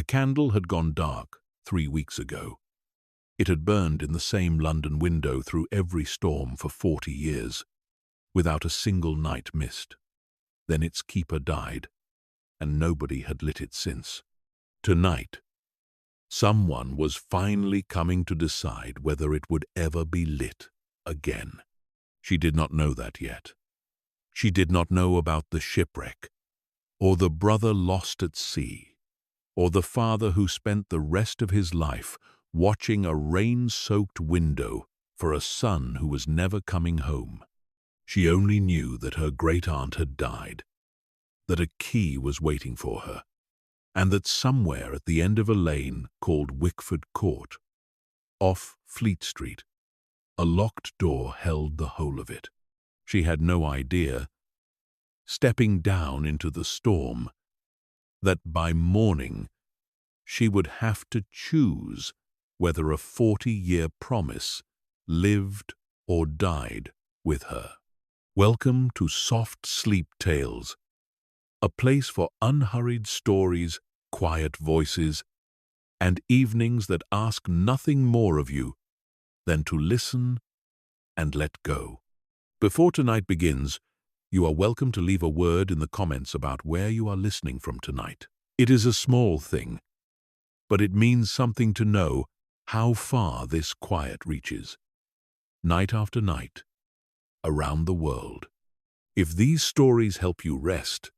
The candle had gone dark 3 weeks ago. It had burned in the same London window through every storm for 40 years, without a single night missed. Then its keeper died, and nobody had lit it since. Tonight, someone was finally coming to decide whether it would ever be lit again. She did not know that yet. She did not know about the shipwreck, or the brother lost at sea, or the father who spent the rest of his life watching a rain-soaked window for a son who was never coming home. She only knew that her great-aunt had died, that a key was waiting for her, and that somewhere at the end of a lane called Wickford Court, off Fleet Street, a locked door held the whole of it. She had no idea, stepping down into the storm, that by morning she would have to choose whether a 40-year promise lived or died with her. Welcome to Soft Sleep Tales, a place for unhurried stories, quiet voices, and evenings that ask nothing more of you than to listen and let go. Before tonight begins, you are welcome to leave a word in the comments about where you are listening from tonight. It is a small thing, but it means something to know how far this quiet reaches, night after night, around the world. If these stories help you rest,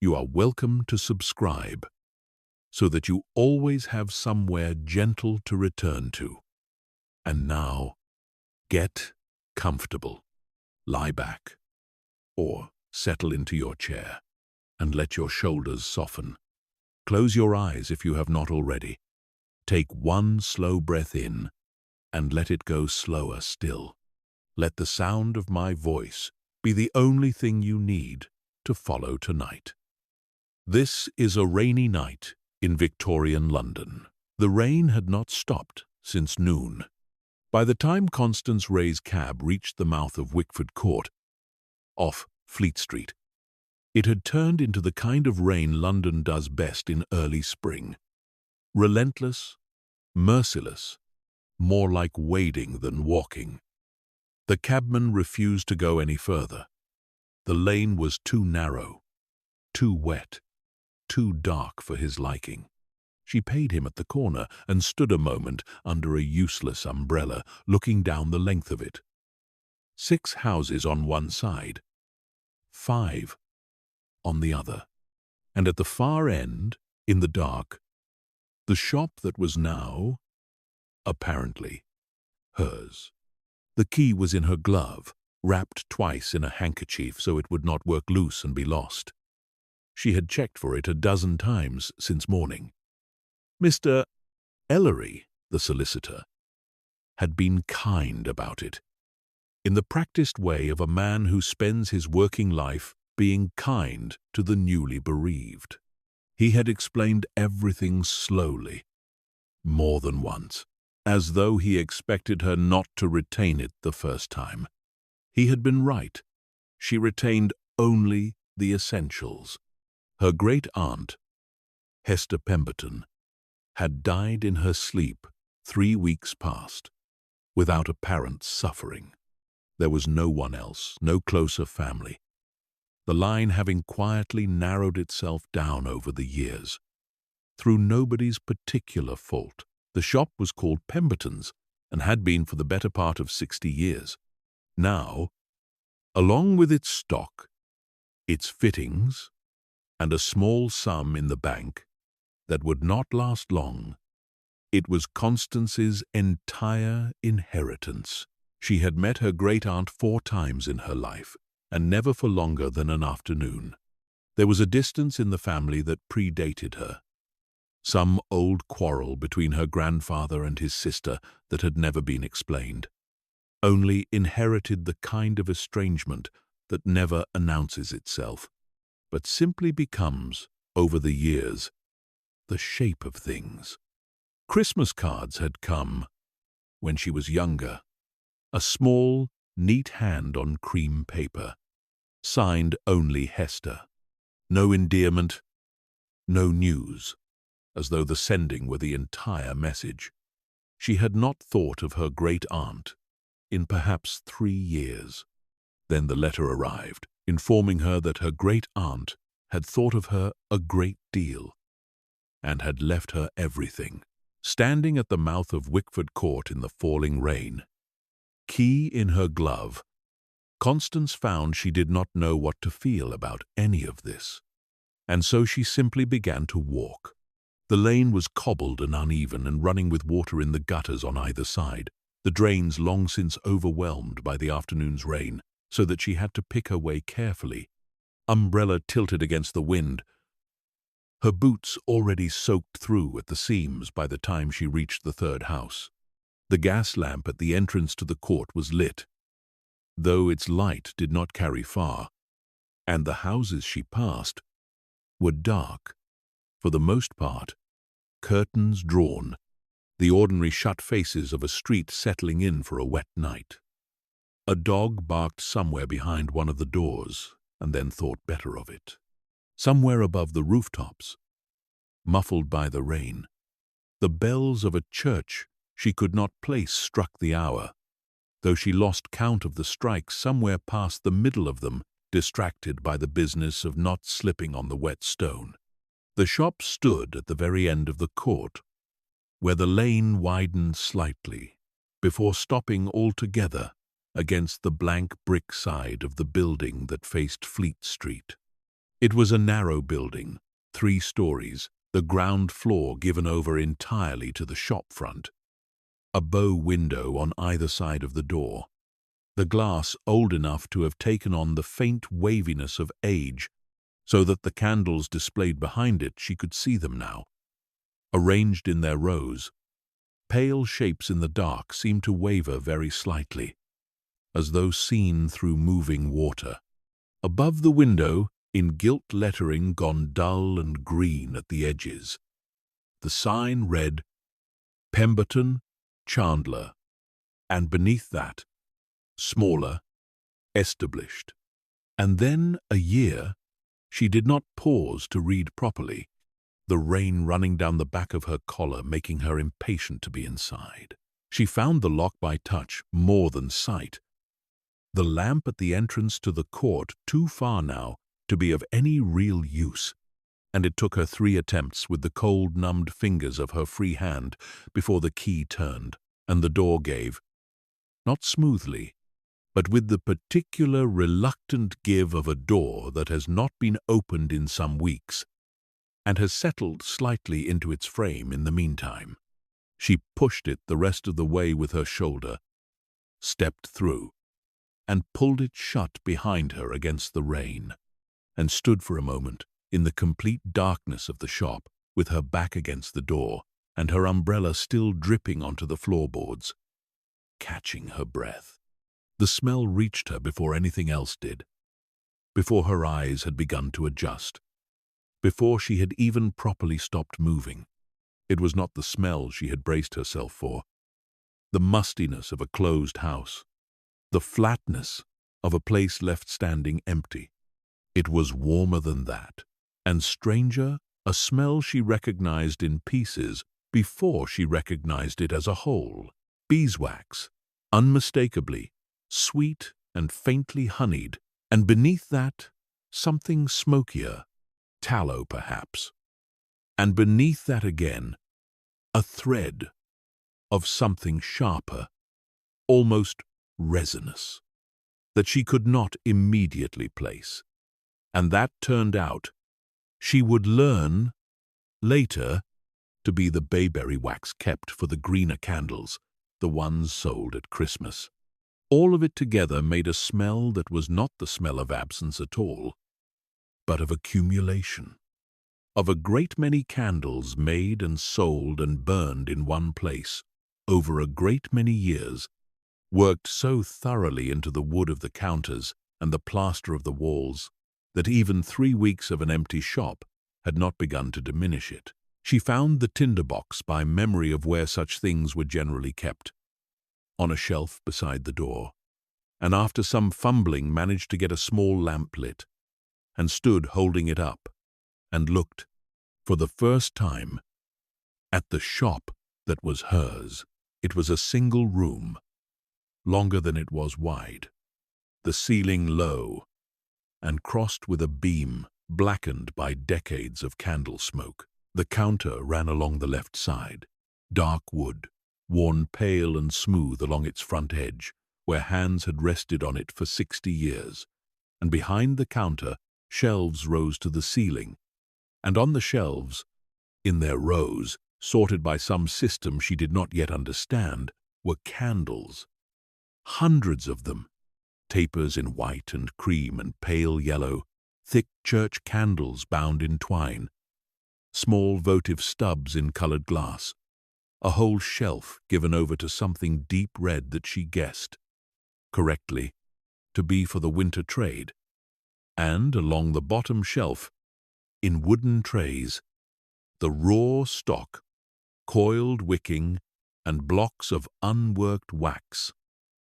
you are welcome to subscribe so that you always have somewhere gentle to return to. And now, get comfortable, lie back, or settle into your chair and let your shoulders soften. Close your eyes if you have not already. Take one slow breath in and let it go slower still. Let the sound of my voice be the only thing you need to follow tonight. This is a rainy night in Victorian London. The rain had not stopped since noon. By the time Constance Ray's cab reached the mouth of Wickford Court, off Fleet Street, it had turned into the kind of rain London does best in early spring. Relentless, merciless, more like wading than walking. The cabman refused to go any further. The lane was too narrow, too wet, too dark for his liking. She paid him at the corner and stood a moment under a useless umbrella, looking down the length of it. 6 houses on one side, 5 on the other, and at the far end, in the dark, the shop that was now, apparently, hers. The key was in her glove, wrapped twice in a handkerchief so it would not work loose and be lost. She had checked for it a dozen times since morning. Mr. Ellery, the solicitor, had been kind about it, in the practiced way of a man who spends his working life being kind to the newly bereaved. He had explained everything slowly, more than once, as though he expected her not to retain it the first time. He had been right. She retained only the essentials. Her great-aunt, Hester Pemberton, had died in her sleep 3 weeks past, without apparent suffering. There was no one else, no closer family, the line having quietly narrowed itself down over the years. Through nobody's particular fault. The shop was called Pemberton's and had been for the better part of 60 years. Now, along with its stock, its fittings, and a small sum in the bank that would not last long, it was Constance's entire inheritance. She had met her great-aunt 4 times in her life, and never for longer than an afternoon. There was a distance in the family that predated her, some old quarrel between her grandfather and his sister that had never been explained, only inherited the kind of estrangement that never announces itself, but simply becomes, over the years, the shape of things. Christmas cards had come when she was younger, a small, neat hand on cream paper, signed only Hester. No endearment, no news, as though the sending were the entire message. She had not thought of her great-aunt in perhaps 3 years. Then the letter arrived, informing her that her great-aunt had thought of her a great deal and had left her everything. Standing at the mouth of Wickford Court in the falling rain, key in her glove, Constance found she did not know what to feel about any of this, and so she simply began to walk. The lane was cobbled and uneven and running with water in the gutters on either side, the drains long since overwhelmed by the afternoon's rain, so that she had to pick her way carefully, umbrella tilted against the wind, her boots already soaked through at the seams by the time she reached the third house. The gas lamp at the entrance to the court was lit, though its light did not carry far, and the houses she passed were dark, for the most part, curtains drawn, the ordinary shut faces of a street settling in for a wet night. A dog barked somewhere behind one of the doors, and then thought better of it. Somewhere above the rooftops, muffled by the rain, the bells of a church she could not place struck the hour, though she lost count of the strikes somewhere past the middle of them, distracted by the business of not slipping on the wet stone. The shop stood at the very end of the court, where the lane widened slightly, before stopping altogether against the blank brick side of the building that faced Fleet Street. It was a narrow building, 3 stories, the ground floor given over entirely to the shop front. A bow window on either side of the door, the glass old enough to have taken on the faint waviness of age, so that the candles displayed behind it, she could see them now. Arranged in their rows, pale shapes in the dark seemed to waver very slightly, as though seen through moving water. Above the window, in gilt lettering gone dull and green at the edges, the sign read, Pemberton, Chandler, and beneath that, smaller, established. And then a year, she did not pause to read properly, the rain running down the back of her collar making her impatient to be inside. She found the lock by touch more than sight, the lamp at the entrance to the court too far now to be of any real use, and it took her 3 attempts with the cold, numbed fingers of her free hand before the key turned, and the door gave, not smoothly, but with the particular reluctant give of a door that has not been opened in some weeks, and has settled slightly into its frame in the meantime. She pushed it the rest of the way with her shoulder, stepped through, and pulled it shut behind her against the rain, and stood for a moment in the complete darkness of the shop, with her back against the door and her umbrella still dripping onto the floorboards, catching her breath. The smell reached her before anything else did, before her eyes had begun to adjust, before she had even properly stopped moving. It was not the smell she had braced herself for, the mustiness of a closed house, the flatness of a place left standing empty. It was warmer than that, and stranger, a smell she recognized in pieces before she recognized it as a whole. Beeswax, unmistakably, sweet and faintly honeyed, and beneath that, something smokier, tallow perhaps. And beneath that again, a thread of something sharper, almost resinous, that she could not immediately place. And that turned out, she would learn later, to be the bayberry wax kept for the greener candles, the ones sold at Christmas. All of it together made a smell that was not the smell of absence at all, but of accumulation, of a great many candles made and sold and burned in one place, over a great many years, worked so thoroughly into the wood of the counters and the plaster of the walls, that even 3 weeks of an empty shop had not begun to diminish it. She found the tinderbox by memory of where such things were generally kept, on a shelf beside the door, and after some fumbling managed to get a small lamp lit, and stood holding it up, and looked, for the first time, At the shop that was hers, it was a single room, longer than it was wide, the ceiling low, and crossed with a beam blackened by decades of candle smoke. The counter ran along the left side, dark wood, worn pale and smooth along its front edge, where hands had rested on it for 60 years. And behind the counter, shelves rose to the ceiling. And on the shelves, in their rows, sorted by some system she did not yet understand, were candles. Hundreds of them, tapers in white and cream and pale yellow, thick church candles bound in twine, small votive stubs in colored glass, a whole shelf given over to something deep red that she guessed, correctly, to be for the winter trade. And along the bottom shelf, in wooden trays, the raw stock, coiled wicking, and blocks of unworked wax,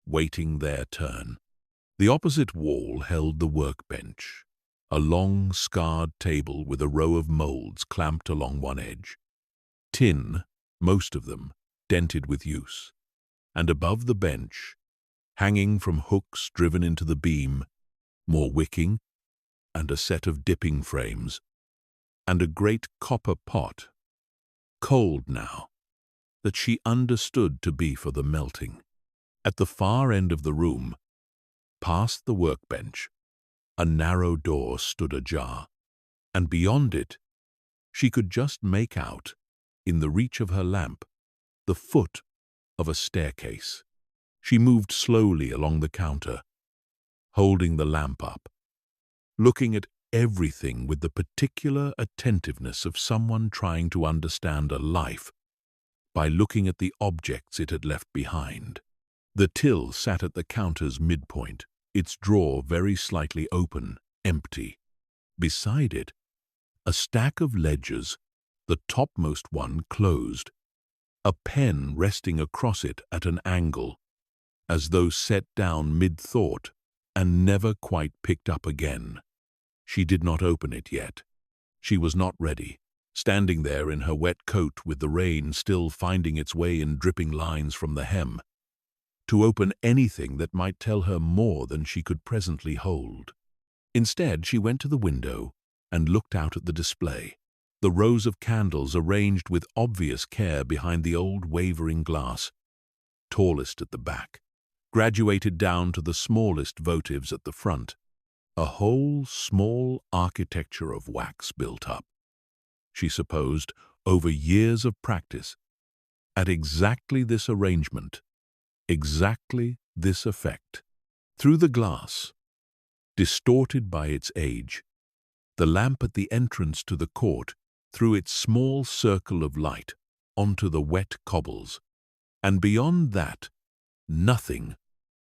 waiting their turn. The opposite wall held the workbench, a long, scarred table with a row of molds clamped along one edge. Tin, most of them, dented with use. And above the bench, hanging from hooks driven into the beam, more wicking, and a set of dipping frames, and a great copper pot, cold now, that she understood to be for the melting. At the far end of the room, past the workbench, a narrow door stood ajar, and beyond it, she could just make out, in the reach of her lamp, the foot of a staircase. She moved slowly along the counter, holding the lamp up, looking at everything with the particular attentiveness of someone trying to understand a life by looking at the objects it had left behind. The till sat at the counter's midpoint, its drawer very slightly open, empty. Beside it, a stack of ledgers, the topmost one closed, a pen resting across it at an angle, as though set down mid-thought and never quite picked up again. She did not open it yet. She was not ready, standing there in her wet coat with the rain still finding its way in dripping lines from the hem, to open anything that might tell her more than she could presently hold. Instead, she went to the window and looked out at the display, the rows of candles arranged with obvious care behind the old wavering glass, tallest at the back, graduated down to the smallest votives at the front, a whole small architecture of wax built up, she supposed, over years of practice, at exactly this arrangement, exactly this effect. Through the glass, distorted by its age, the lamp at the entrance to the court threw its small circle of light onto the wet cobbles, and beyond that, nothing.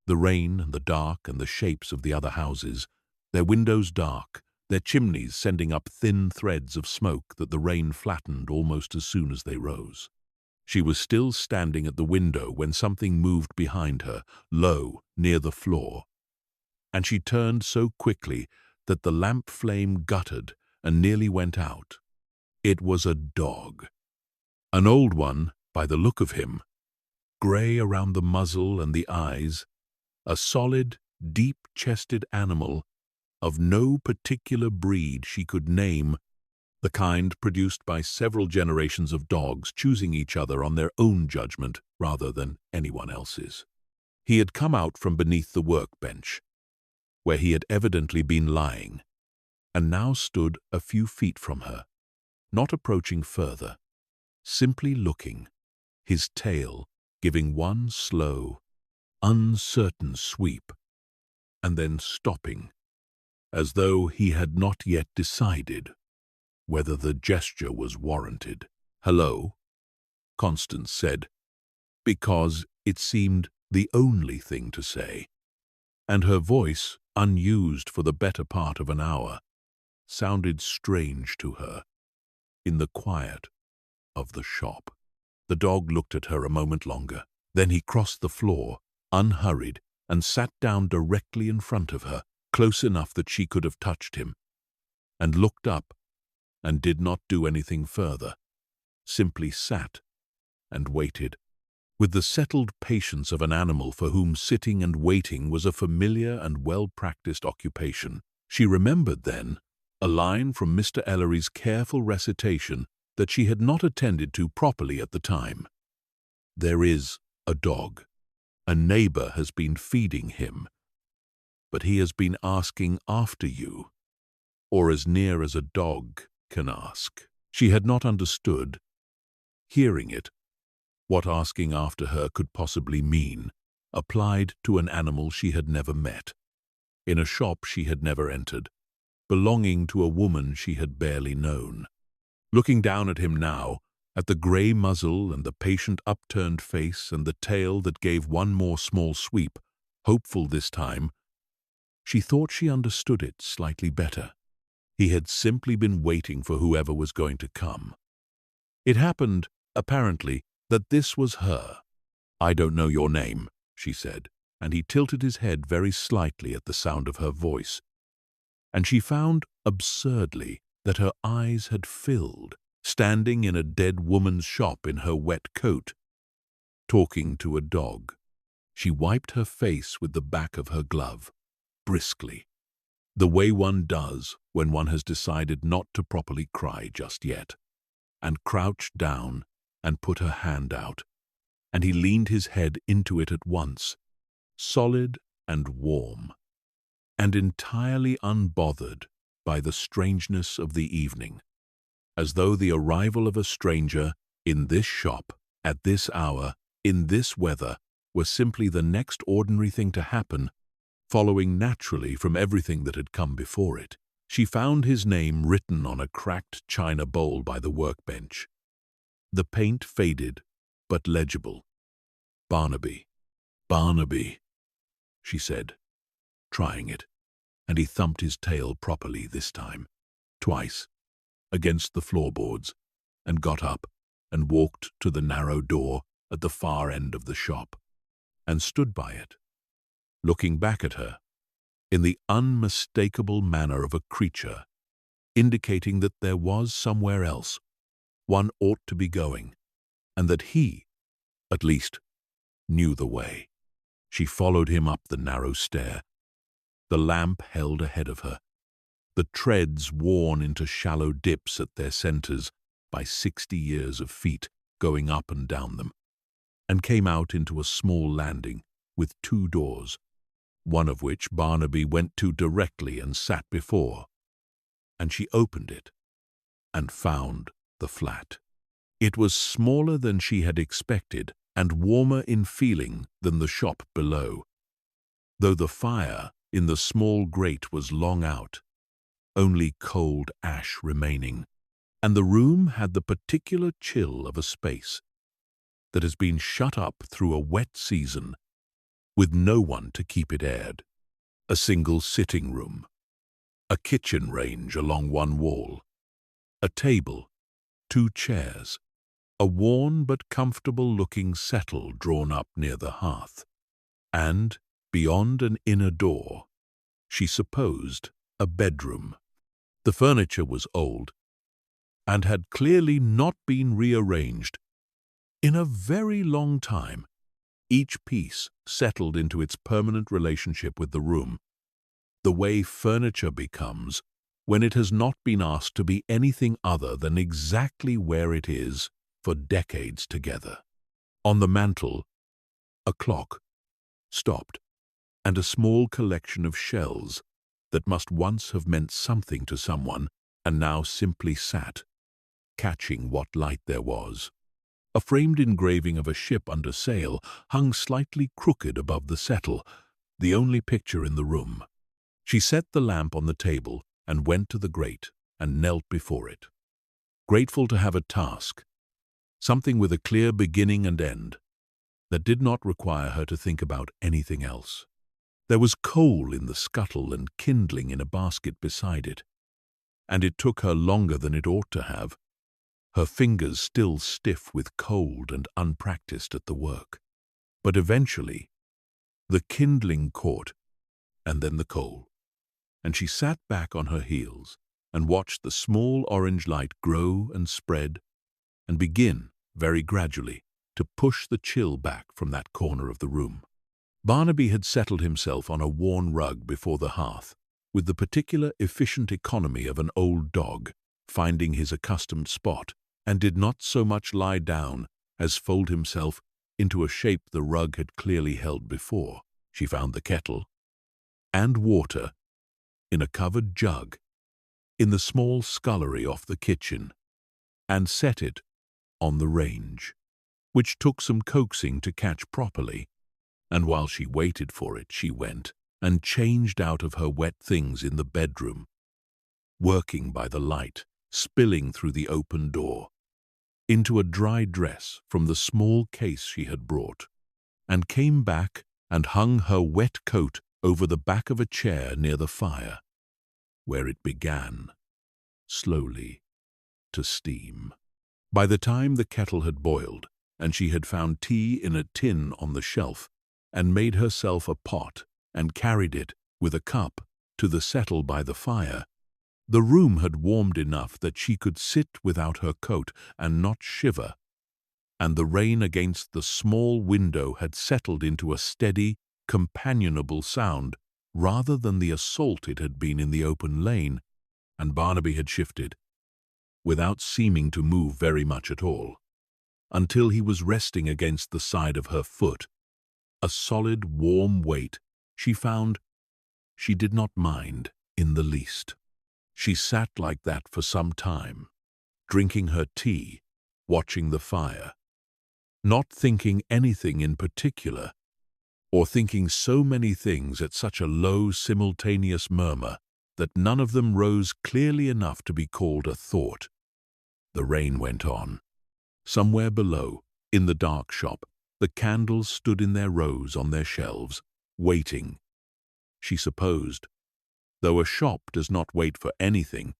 The rain and the dark and the shapes of the other houses, their windows dark, their chimneys sending up thin threads of smoke that the rain flattened almost as soon as they rose. She was still standing at the window when something moved behind her, low, near the floor, and she turned so quickly that the lamp flame guttered and nearly went out. It was a dog, an old one by the look of him, grey around the muzzle and the eyes, a solid, deep-chested animal of no particular breed she could name, the kind produced by several generations of dogs choosing each other on their own judgment rather than anyone else's. He had come out from beneath the workbench, where he had evidently been lying, and now stood a few feet from her, not approaching further, simply looking, his tail giving one slow, uncertain sweep, and then stopping, as though he had not yet decided whether the gesture was warranted. "Hello," Constance said, because it seemed the only thing to say, and her voice, unused for the better part of an hour, sounded strange to her in the quiet of the shop. The dog looked at her a moment longer. Then he crossed the floor, unhurried, and sat down directly in front of her, close enough that she could have touched him, and looked up and did not do anything further, simply sat and waited, with the settled patience of an animal for whom sitting and waiting was a familiar and well-practiced occupation. She remembered then a line from Mr. Ellery's careful recitation that she had not attended to properly at the time. "There is a dog. A neighbor has been feeding him, but he has been asking after you, or as near as a dog can ask." She had not understood, hearing it, what asking after her could possibly mean, applied to an animal she had never met, in a shop she had never entered, belonging to a woman she had barely known. Looking down at him now, at the grey muzzle and the patient upturned face and the tail that gave one more small sweep, hopeful this time, she thought she understood it slightly better. He had simply been waiting for whoever was going to come. It happened, apparently, that this was her. "I don't know your name," she said, and he tilted his head very slightly at the sound of her voice. And she found, absurdly, that her eyes had filled, standing in a dead woman's shop in her wet coat, talking to a dog. She wiped her face with the back of her glove, briskly, the way one does when one has decided not to properly cry just yet, and crouched down and put her hand out, and he leaned his head into it at once, solid and warm, and entirely unbothered by the strangeness of the evening, as though the arrival of a stranger in this shop, at this hour, in this weather, were simply the next ordinary thing to happen, following naturally from everything that had come before it. She found his name written on a cracked china bowl by the workbench. The paint faded, but legible. "Barnaby, Barnaby," she said, trying it, and he thumped his tail properly this time, twice, against the floorboards, and got up and walked to the narrow door at the far end of the shop, and stood by it, looking back at her, in the unmistakable manner of a creature, indicating that there was somewhere else one ought to be going, and that he, at least, knew the way. She followed him up the narrow stair, the lamp held ahead of her, the treads worn into shallow dips at their centers by 60 years of feet going up and down them, and came out into a small landing with 2 doors, one of which Barnaby went to directly and sat before, and she opened it and found the flat. It was smaller than she had expected and warmer in feeling than the shop below, though the fire in the small grate was long out, only cold ash remaining, and the room had the particular chill of a space that has been shut up through a wet season with no one to keep it aired. A single sitting room, a kitchen range along one wall, a table, 2 chairs, a worn but comfortable-looking settle drawn up near the hearth, and, beyond an inner door, she supposed a bedroom. The furniture was old, and had clearly not been rearranged in a very long time, each piece settled into its permanent relationship with the room, the way furniture becomes when it has not been asked to be anything other than exactly where it is for decades together. On the mantel, a clock stopped, and a small collection of shells that must once have meant something to someone and now simply sat, catching what light there was. A framed engraving of a ship under sail hung slightly crooked above the settle, the only picture in the room. She set the lamp on the table and went to the grate and knelt before it, grateful to have a task, something with a clear beginning and end, that did not require her to think about anything else. There was coal in the scuttle and kindling in a basket beside it, and it took her longer than it ought to have, her fingers still stiff with cold and unpracticed at the work. But eventually, the kindling caught, and then the coal, and she sat back on her heels and watched the small orange light grow and spread and begin, very gradually, to push the chill back from that corner of the room. Barnaby had settled himself on a worn rug before the hearth, with the particular efficient economy of an old dog, finding his accustomed spot, and did not so much lie down as fold himself into a shape the rug had clearly held before. She found the kettle and water in a covered jug in the small scullery off the kitchen, and set it on the range, which took some coaxing to catch properly, and while she waited for it, she went and changed out of her wet things in the bedroom, working by the light, spilling through the open door, into a dry dress from the small case she had brought, and came back and hung her wet coat over the back of a chair near the fire, where it began, slowly, to steam. By the time the kettle had boiled, and she had found tea in a tin on the shelf, and made herself a pot, and carried it, with a cup, to the settle by the fire, the room had warmed enough that she could sit without her coat and not shiver, and the rain against the small window had settled into a steady, companionable sound, rather than the assault it had been in the open lane, and Barnaby had shifted, without seeming to move very much at all, until he was resting against the side of her foot, a solid, warm weight. She found she did not mind in the least. She sat like that for some time, drinking her tea, watching the fire, not thinking anything in particular, or thinking so many things at such a low, simultaneous murmur that none of them rose clearly enough to be called a thought. The rain went on. Somewhere below, in the dark shop, the candles stood in their rows on their shelves, waiting, she supposed. Though a shop does not wait for anything,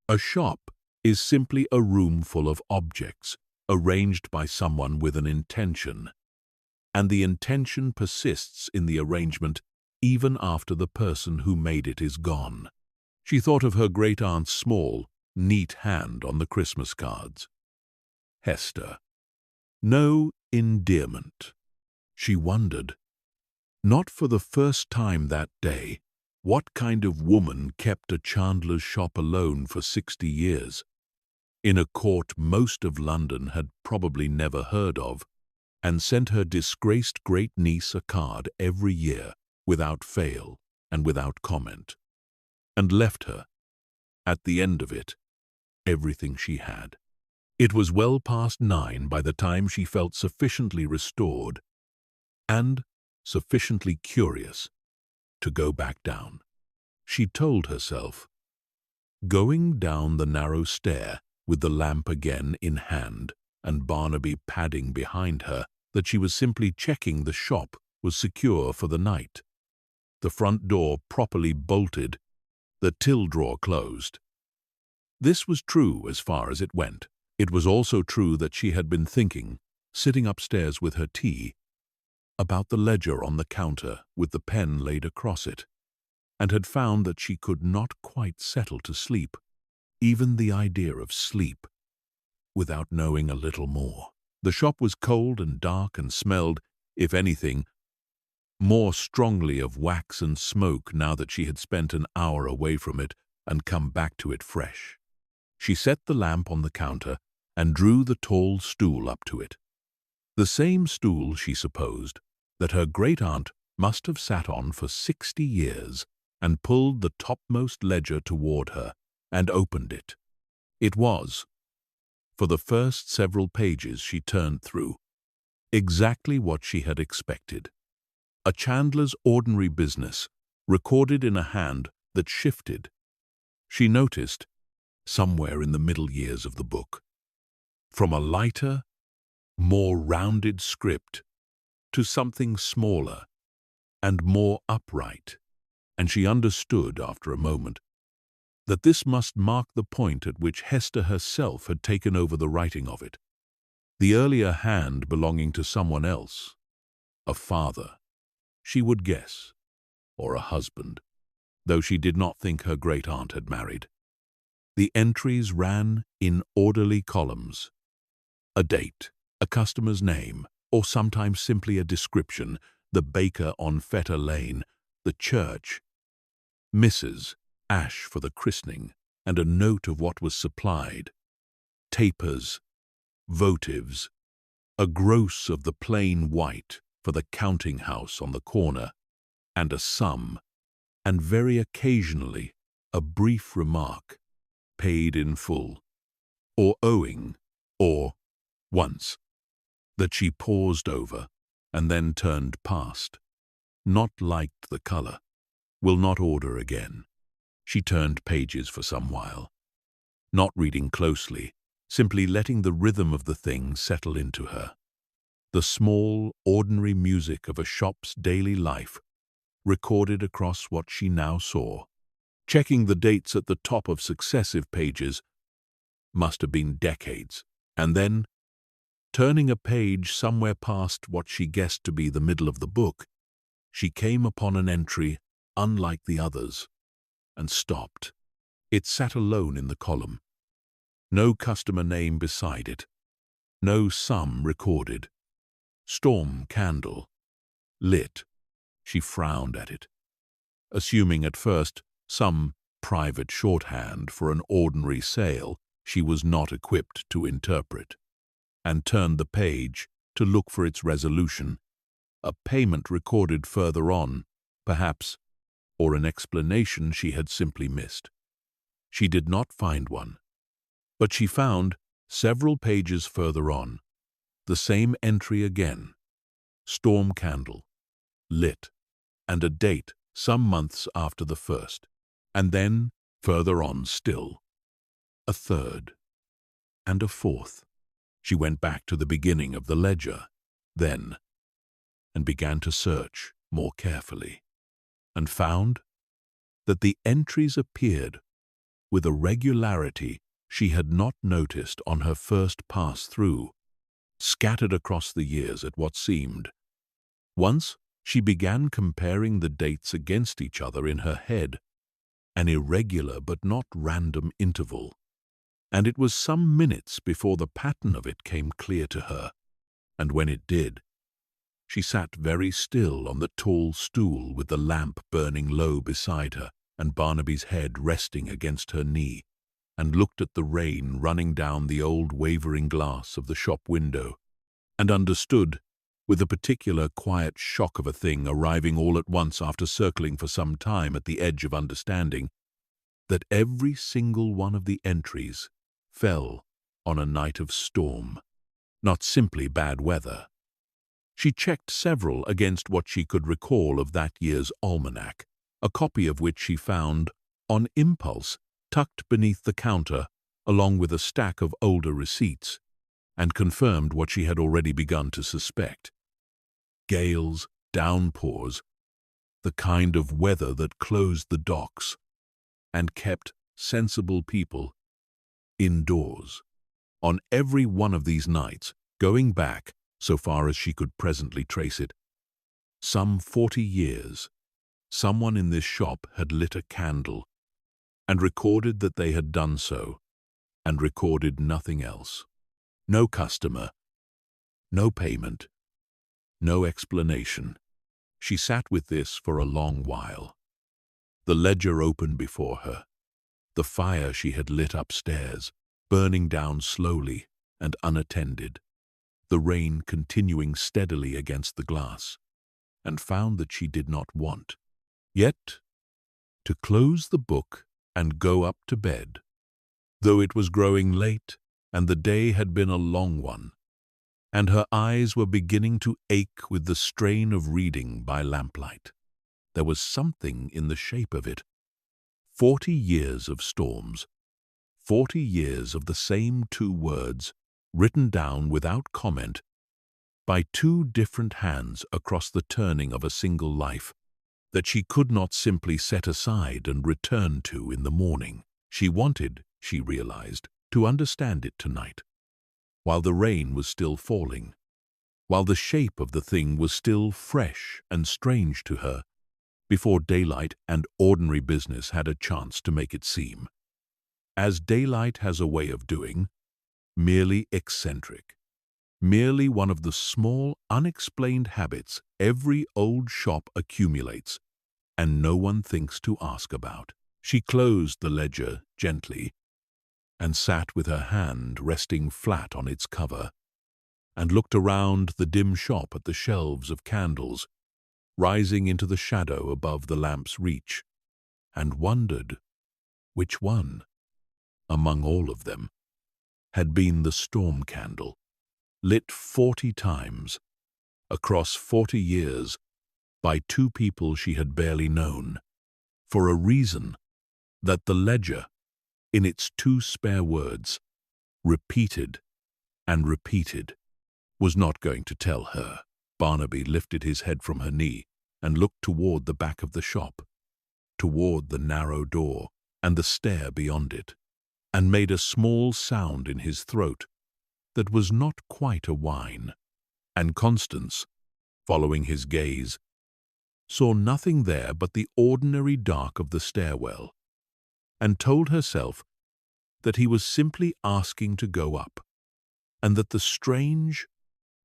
a shop is simply a room full of objects, arranged by someone with an intention, and the intention persists in the arrangement even after the person who made it is gone. She thought of her great-aunt's small, neat hand on the Christmas cards. Hester. No endearment. She wondered, not for the first time that day, what kind of woman kept a chandler's shop alone for 60 years, in a court most of London had probably never heard of, and sent her disgraced great-niece a card every year, without fail and without comment, and left her, at the end of it, everything she had. It was well past 9 by the time she felt sufficiently restored and sufficiently curious to go back down. She told herself, going down the narrow stair with the lamp again in hand and Barnaby padding behind her, that she was simply checking the shop was secure for the night, the front door properly bolted, the till drawer closed. This was true as far as it went. It was also true that she had been thinking, sitting upstairs with her tea, about the ledger on the counter with the pen laid across it, and had found that she could not quite settle to sleep, even the idea of sleep, without knowing a little more. The shop was cold and dark and smelled, if anything, more strongly of wax and smoke now that she had spent an hour away from it and come back to it fresh. She set the lamp on the counter and drew the tall stool up to it. The same stool, she supposed, that her great-aunt must have sat on for 60 years, and pulled the topmost ledger toward her and opened it. It was, for the first several pages she turned through, exactly what she had expected. A chandler's ordinary business, recorded in a hand that shifted. She noticed, somewhere in the middle years of the book, from a lighter, more rounded script to something smaller and more upright, and she understood after a moment that this must mark the point at which Hester herself had taken over the writing of it. The earlier hand belonging to someone else, a father, she would guess, or a husband, though she did not think her great-aunt had married. The entries ran in orderly columns, A date, a customer's name, or sometimes simply a description: the baker on Fetter Lane, the church, Mrs. Ash for the christening, and a note of what was supplied: tapers, votives, a gross of the plain white for the counting house on the corner, and a sum, and very occasionally a brief remark: paid in full, or owing, or once, that she paused over and then turned past. Not liked the color. Will not order again. She turned pages for some while, not reading closely, simply letting the rhythm of the thing settle into her. The small, ordinary music of a shop's daily life recorded across what she now saw. Checking the dates at the top of successive pages must have been decades, and then, turning a page somewhere past what she guessed to be the middle of the book, she came upon an entry unlike the others, and stopped. It sat alone in the column. No customer name beside it. No sum recorded. Storm candle. Lit. She frowned at it, assuming at first some private shorthand for an ordinary sale she was not equipped to interpret, and turned the page to look for its resolution: a payment recorded further on, perhaps, or an explanation she had simply missed. She did not find one, but she found, several pages further on, the same entry again: storm candle, lit, and a date some months after the first. And then, further on still, a third, and a fourth. She went back to the beginning of the ledger, then, and began to search more carefully, and found that the entries appeared with a regularity she had not noticed on her first pass-through, scattered across the years at what seemed. Once she began comparing the dates against each other in her head, an irregular but not random interval, and it was some minutes before the pattern of it came clear to her, and when it did, she sat very still on the tall stool with the lamp burning low beside her and Barnaby's head resting against her knee, and looked at the rain running down the old wavering glass of the shop window, and understood, with a particular quiet shock of a thing arriving all at once after circling for some time at the edge of understanding, that every single one of the entries fell on a night of storm, not simply bad weather. She checked several against what she could recall of that year's almanac, a copy of which she found, on impulse, tucked beneath the counter, along with a stack of older receipts, and confirmed what she had already begun to suspect. Gales, downpours, the kind of weather that closed the docks and kept sensible people indoors. On every one of these nights, going back, so far as she could presently trace it, some 40 years, someone in this shop had lit a candle and recorded that they had done so, and recorded nothing else. No customer, no payment, no explanation. She sat with this for a long while. The ledger opened before her, the fire she had lit upstairs, burning down slowly and unattended, the rain continuing steadily against the glass, and found that she did not want, yet, to close the book and go up to bed, though it was growing late and the day had been a long one, and her eyes were beginning to ache with the strain of reading by lamplight. There was something in the shape of it. 40 years of storms, 40 years of the same two words, written down without comment, by two different hands across the turning of a single life, that she could not simply set aside and return to in the morning. She wanted, she realized, to understand it tonight, while the rain was still falling, while the shape of the thing was still fresh and strange to her, before daylight and ordinary business had a chance to make it seem, as daylight has a way of doing, merely eccentric. merely one of the small, unexplained habits every old shop accumulates, and no one thinks to ask about. She closed the ledger gently and sat with her hand resting flat on its cover, and looked around the dim shop at the shelves of candles rising into the shadow above the lamp's reach, and wondered which one, among all of them, had been the storm candle, lit 40 times, across 40 years, by two people she had barely known, for a reason that the ledger, in its 2 spare words, repeated and repeated, was not going to tell her. Barnaby lifted his head from her knee and looked toward the back of the shop, toward the narrow door and the stair beyond it, and made a small sound in his throat that was not quite a whine. And Constance, following his gaze, saw nothing there but the ordinary dark of the stairwell, and told herself that he was simply asking to go up, and that the strange,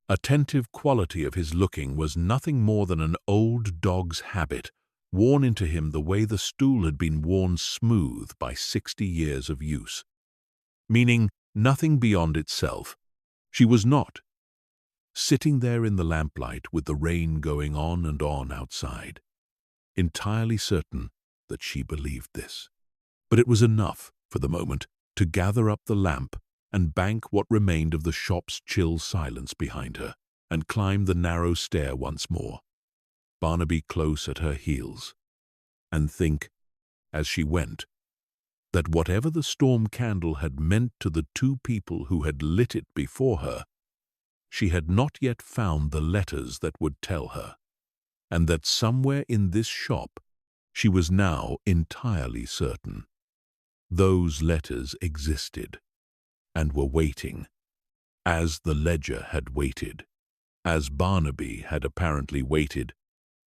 attentive quality of his looking was nothing more than an old dog's habit, worn into him the way the stool had been worn smooth by 60 years of use. Meaning nothing beyond itself. She was not, sitting there in the lamplight with the rain going on and on outside, entirely certain that she believed this. But it was enough, for the moment, to gather up the lamp and bank what remained of the shop's chill silence behind her, and climb the narrow stair once more, Barnaby close at her heels, and think, as she went, that whatever the storm candle had meant to the two people who had lit it before her, she had not yet found the letters that would tell her, and that somewhere in this shop, she was now entirely certain, those letters existed, and were waiting, as the ledger had waited, as Barnaby had apparently waited,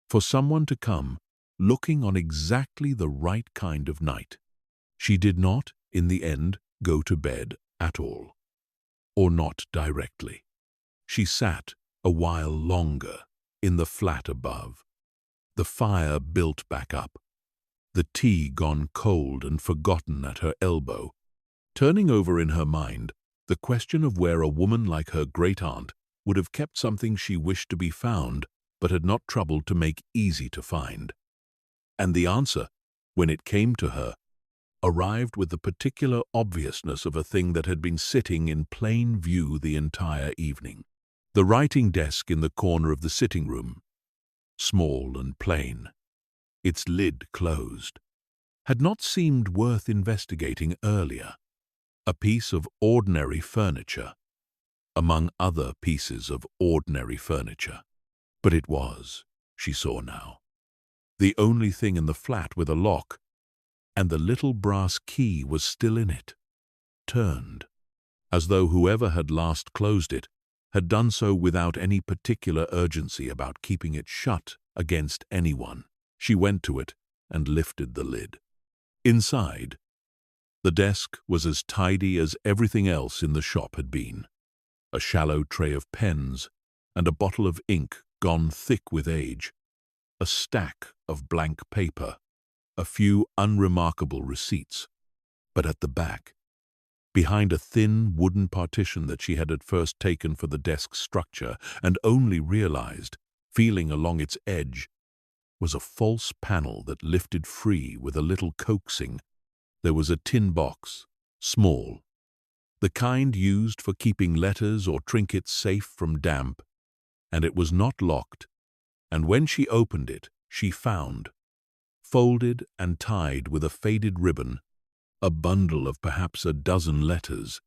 for someone to come looking on exactly the right kind of night. She did not, in the end, go to bed at all, or not directly. She sat a while longer in the flat above, the fire built back up, the tea gone cold and forgotten at her elbow, turning over in her mind the question of where a woman like her great-aunt would have kept something she wished to be found but had not troubled to make easy to find. And the answer, when it came to her, arrived with the particular obviousness of a thing that had been sitting in plain view the entire evening. The writing desk in the corner of the sitting room, small and plain, its lid closed, had not seemed worth investigating earlier. A piece of ordinary furniture, among other pieces of ordinary furniture. But it was, she saw now, the only thing in the flat with a lock, and the little brass key was still in it, turned, as though whoever had last closed it had done so without any particular urgency about keeping it shut against anyone. She went to it and lifted the lid. Inside, the desk was as tidy as everything else in the shop had been. A shallow tray of pens and a bottle of ink gone thick with age, a stack of blank paper, a few unremarkable receipts. But at the back, behind a thin wooden partition that she had at first taken for the desk's structure and only realized, feeling along its edge, was a false panel that lifted free with a little coaxing. There was a tin box, small, the kind used for keeping letters or trinkets safe from damp, and it was not locked, and when she opened it, she found, folded and tied with a faded ribbon, a bundle of perhaps a dozen letters,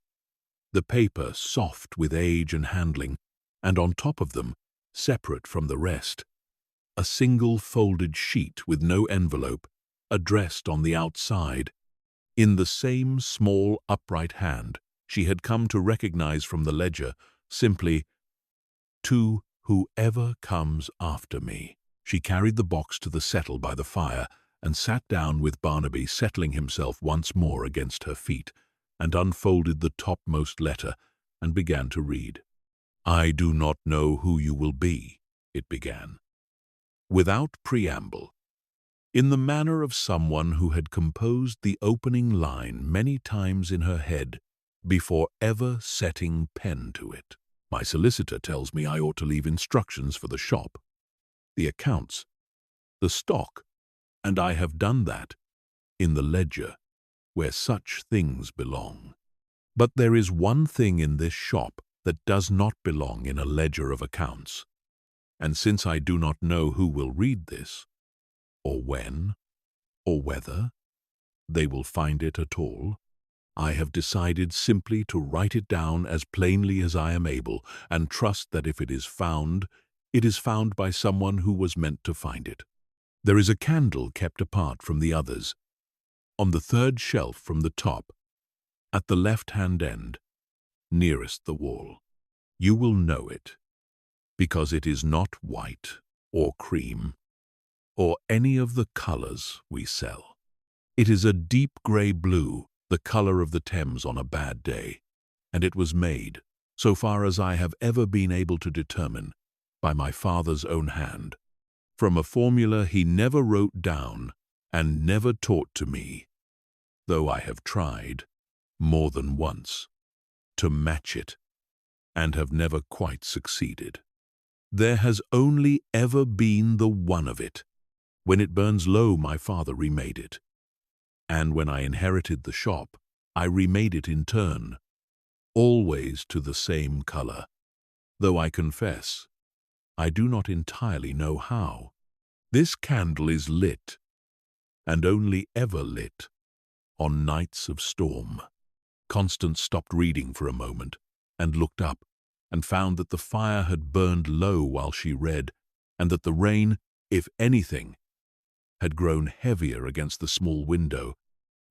the paper soft with age and handling, and on top of them, separate from the rest, a single folded sheet with no envelope, addressed on the outside, in the same small upright hand she had come to recognize from the ledger, simply, "To whoever comes after me." She carried the box to the settle by the fire and sat down with Barnaby settling himself once more against her feet, and unfolded the topmost letter and began to read. "I do not know who you will be," it began, without preamble, in the manner of someone who had composed the opening line many times in her head before ever setting pen to it. "My solicitor tells me I ought to leave instructions for the shop, the accounts, the stock, and I have done that in the ledger where such things belong. But there is one thing in this shop that does not belong in a ledger of accounts, and since I do not know who will read this, or when, or whether they will find it at all, I have decided simply to write it down as plainly as I am able and trust that if it is found by someone who was meant to find it. There is a candle kept apart from the others, on the third shelf from the top, at the left-hand end, nearest the wall. You will know it, because it is not white or cream or any of the colors we sell. It is a deep grey blue, the color of the Thames on a bad day, and it was made, so far as I have ever been able to determine, by my father's own hand, from a formula he never wrote down and never taught to me, though I have tried, more than once, to match it, and have never quite succeeded. There has only ever been the one of it. When it burns low, my father remade it. And when I inherited the shop, I remade it in turn, always to the same color, though I confess, I do not entirely know how. This candle is lit, and only ever lit, on nights of storm." Constance stopped reading for a moment and looked up and found that the fire had burned low while she read, and that the rain, if anything, had grown heavier against the small window,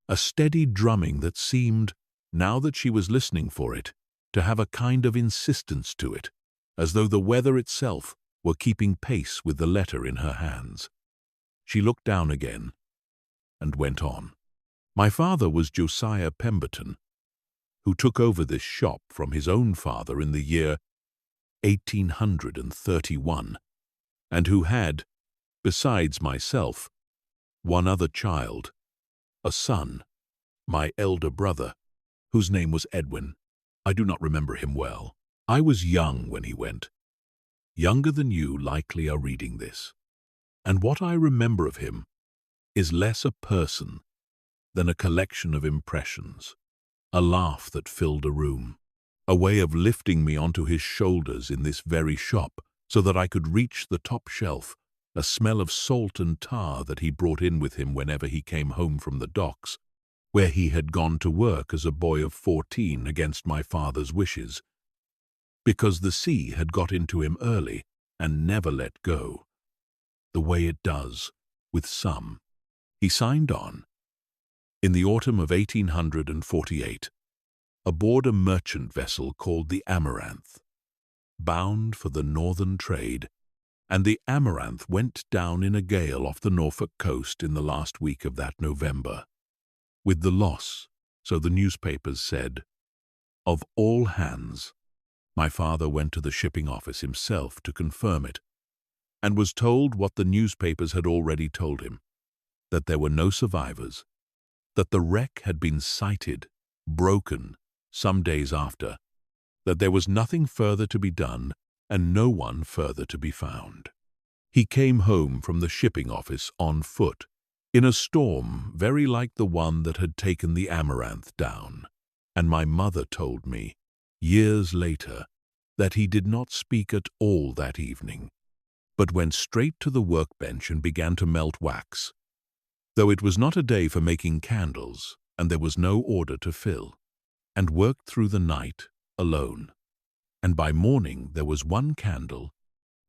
a steady drumming that seemed, now that she was listening for it, to have a kind of insistence to it, as though the weather itself were keeping pace with the letter in her hands. She looked down again and went on. "My father was Josiah Pemberton, who took over this shop from his own father in the year 1831, and who had, besides myself, one other child, a son, my elder brother, whose name was Edwin. I do not remember him well. I was young when he went. Younger than you likely are reading this. And what I remember of him is less a person than a collection of impressions, a laugh that filled a room, a way of lifting me onto his shoulders in this very shop so that I could reach the top shelf, a smell of salt and tar that he brought in with him whenever he came home from the docks, where he had gone to work as a boy of 14 against my father's wishes, because the sea had got into him early and never let go, the way it does with some. He signed on, in the autumn of 1848, aboard a merchant vessel called the Amaranth, bound for the northern trade, and the Amaranth went down in a gale off the Norfolk coast in the last week of that November, with the loss, so the newspapers said, of all hands. My father went to the shipping office himself to confirm it, and was told what the newspapers had already told him, that there were no survivors, that the wreck had been sighted, broken, some days after, that there was nothing further to be done and no one further to be found. He came home from the shipping office on foot, in a storm very like the one that had taken the Amaranth down, and my mother told me, years later, that he did not speak at all that evening, but went straight to the workbench and began to melt wax, though it was not a day for making candles and there was no order to fill, and worked through the night alone. And by morning there was one candle,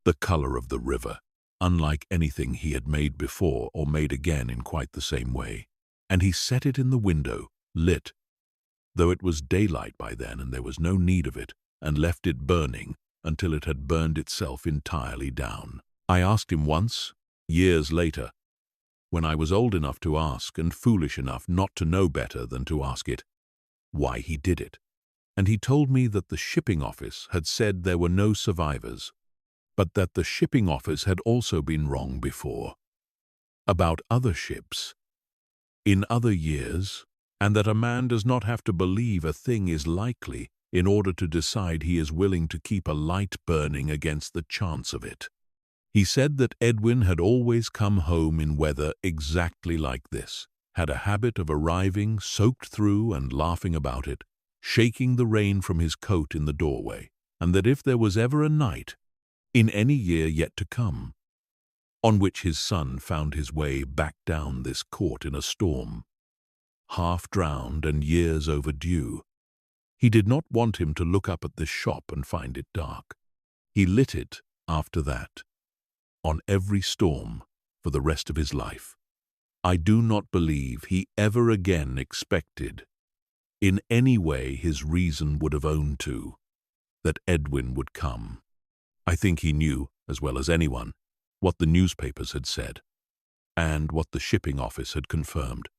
the color of the river, unlike anything he had made before or made again in quite the same way, and he set it in the window, lit, though it was daylight by then and there was no need of it, and left it burning until it had burned itself entirely down. I asked him once, years later, when I was old enough to ask and foolish enough not to know better than to ask it, why he did it. and he told me that the shipping office had said there were no survivors, but that the shipping office had also been wrong before, about other ships, in other years, and that a man does not have to believe a thing is likely in order to decide he is willing to keep a light burning against the chance of it. He said that Edwin had always come home in weather exactly like this, had a habit of arriving soaked through and laughing about it, shaking the rain from his coat in the doorway, and that if there was ever a night, in any year yet to come, on which his son found his way back down this court in a storm, half drowned and years overdue, he did not want him to look up at this shop and find it dark. He lit it after that, on every storm, for the rest of his life. I do not believe he ever again expected, in any way his reason would have owned to, that Edwin would come. I think he knew, as well as anyone, what the newspapers had said, and what the shipping office had confirmed,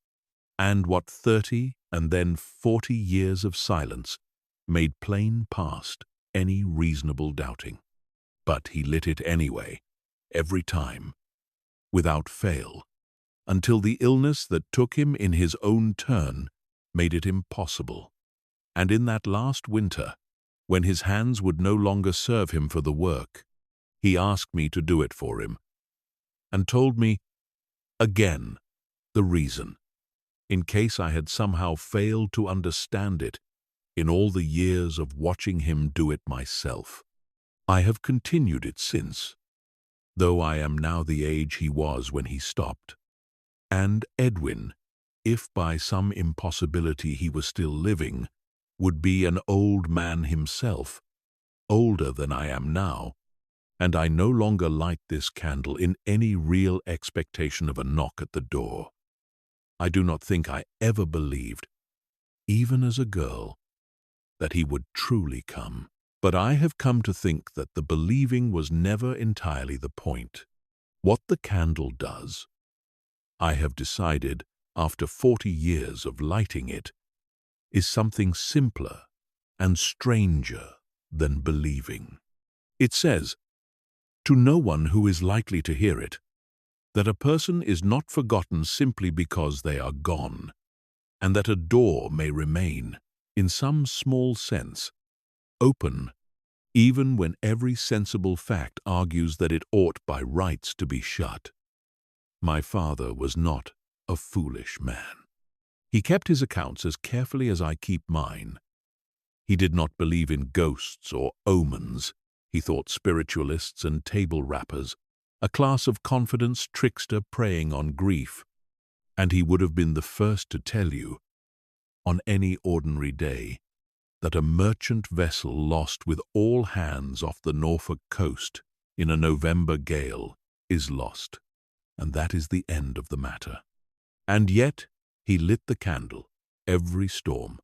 and what 30 and then 40 years of silence made plain past any reasonable doubting. But he lit it anyway, every time, without fail, until the illness that took him in his own turn made it impossible. And in that last winter, when his hands would no longer serve him for the work, he asked me to do it for him, and told me, again, the reason, in case I had somehow failed to understand it in all the years of watching him do it myself. I have continued it since, though I am now the age he was when he stopped. And Edwin, if by some impossibility he was still living, would be an old man himself, older than I am now, and I no longer light this candle in any real expectation of a knock at the door. I do not think I ever believed, even as a girl, that he would truly come. But I have come to think that the believing was never entirely the point. What the candle does, I have decided, after 40 years of lighting it, is something simpler and stranger than believing. It says, to no one who is likely to hear it, that a person is not forgotten simply because they are gone, and that a door may remain, in some small sense, open, even when every sensible fact argues that it ought by rights to be shut. My father was not a foolish man. He kept his accounts as carefully as I keep mine. He did not believe in ghosts or omens. He thought spiritualists and table rappers a class of confidence trickster preying on grief, and he would have been the first to tell you, on any ordinary day, that a merchant vessel lost with all hands off the Norfolk coast in a November gale is lost, and that is the end of the matter. And yet he lit the candle every storm,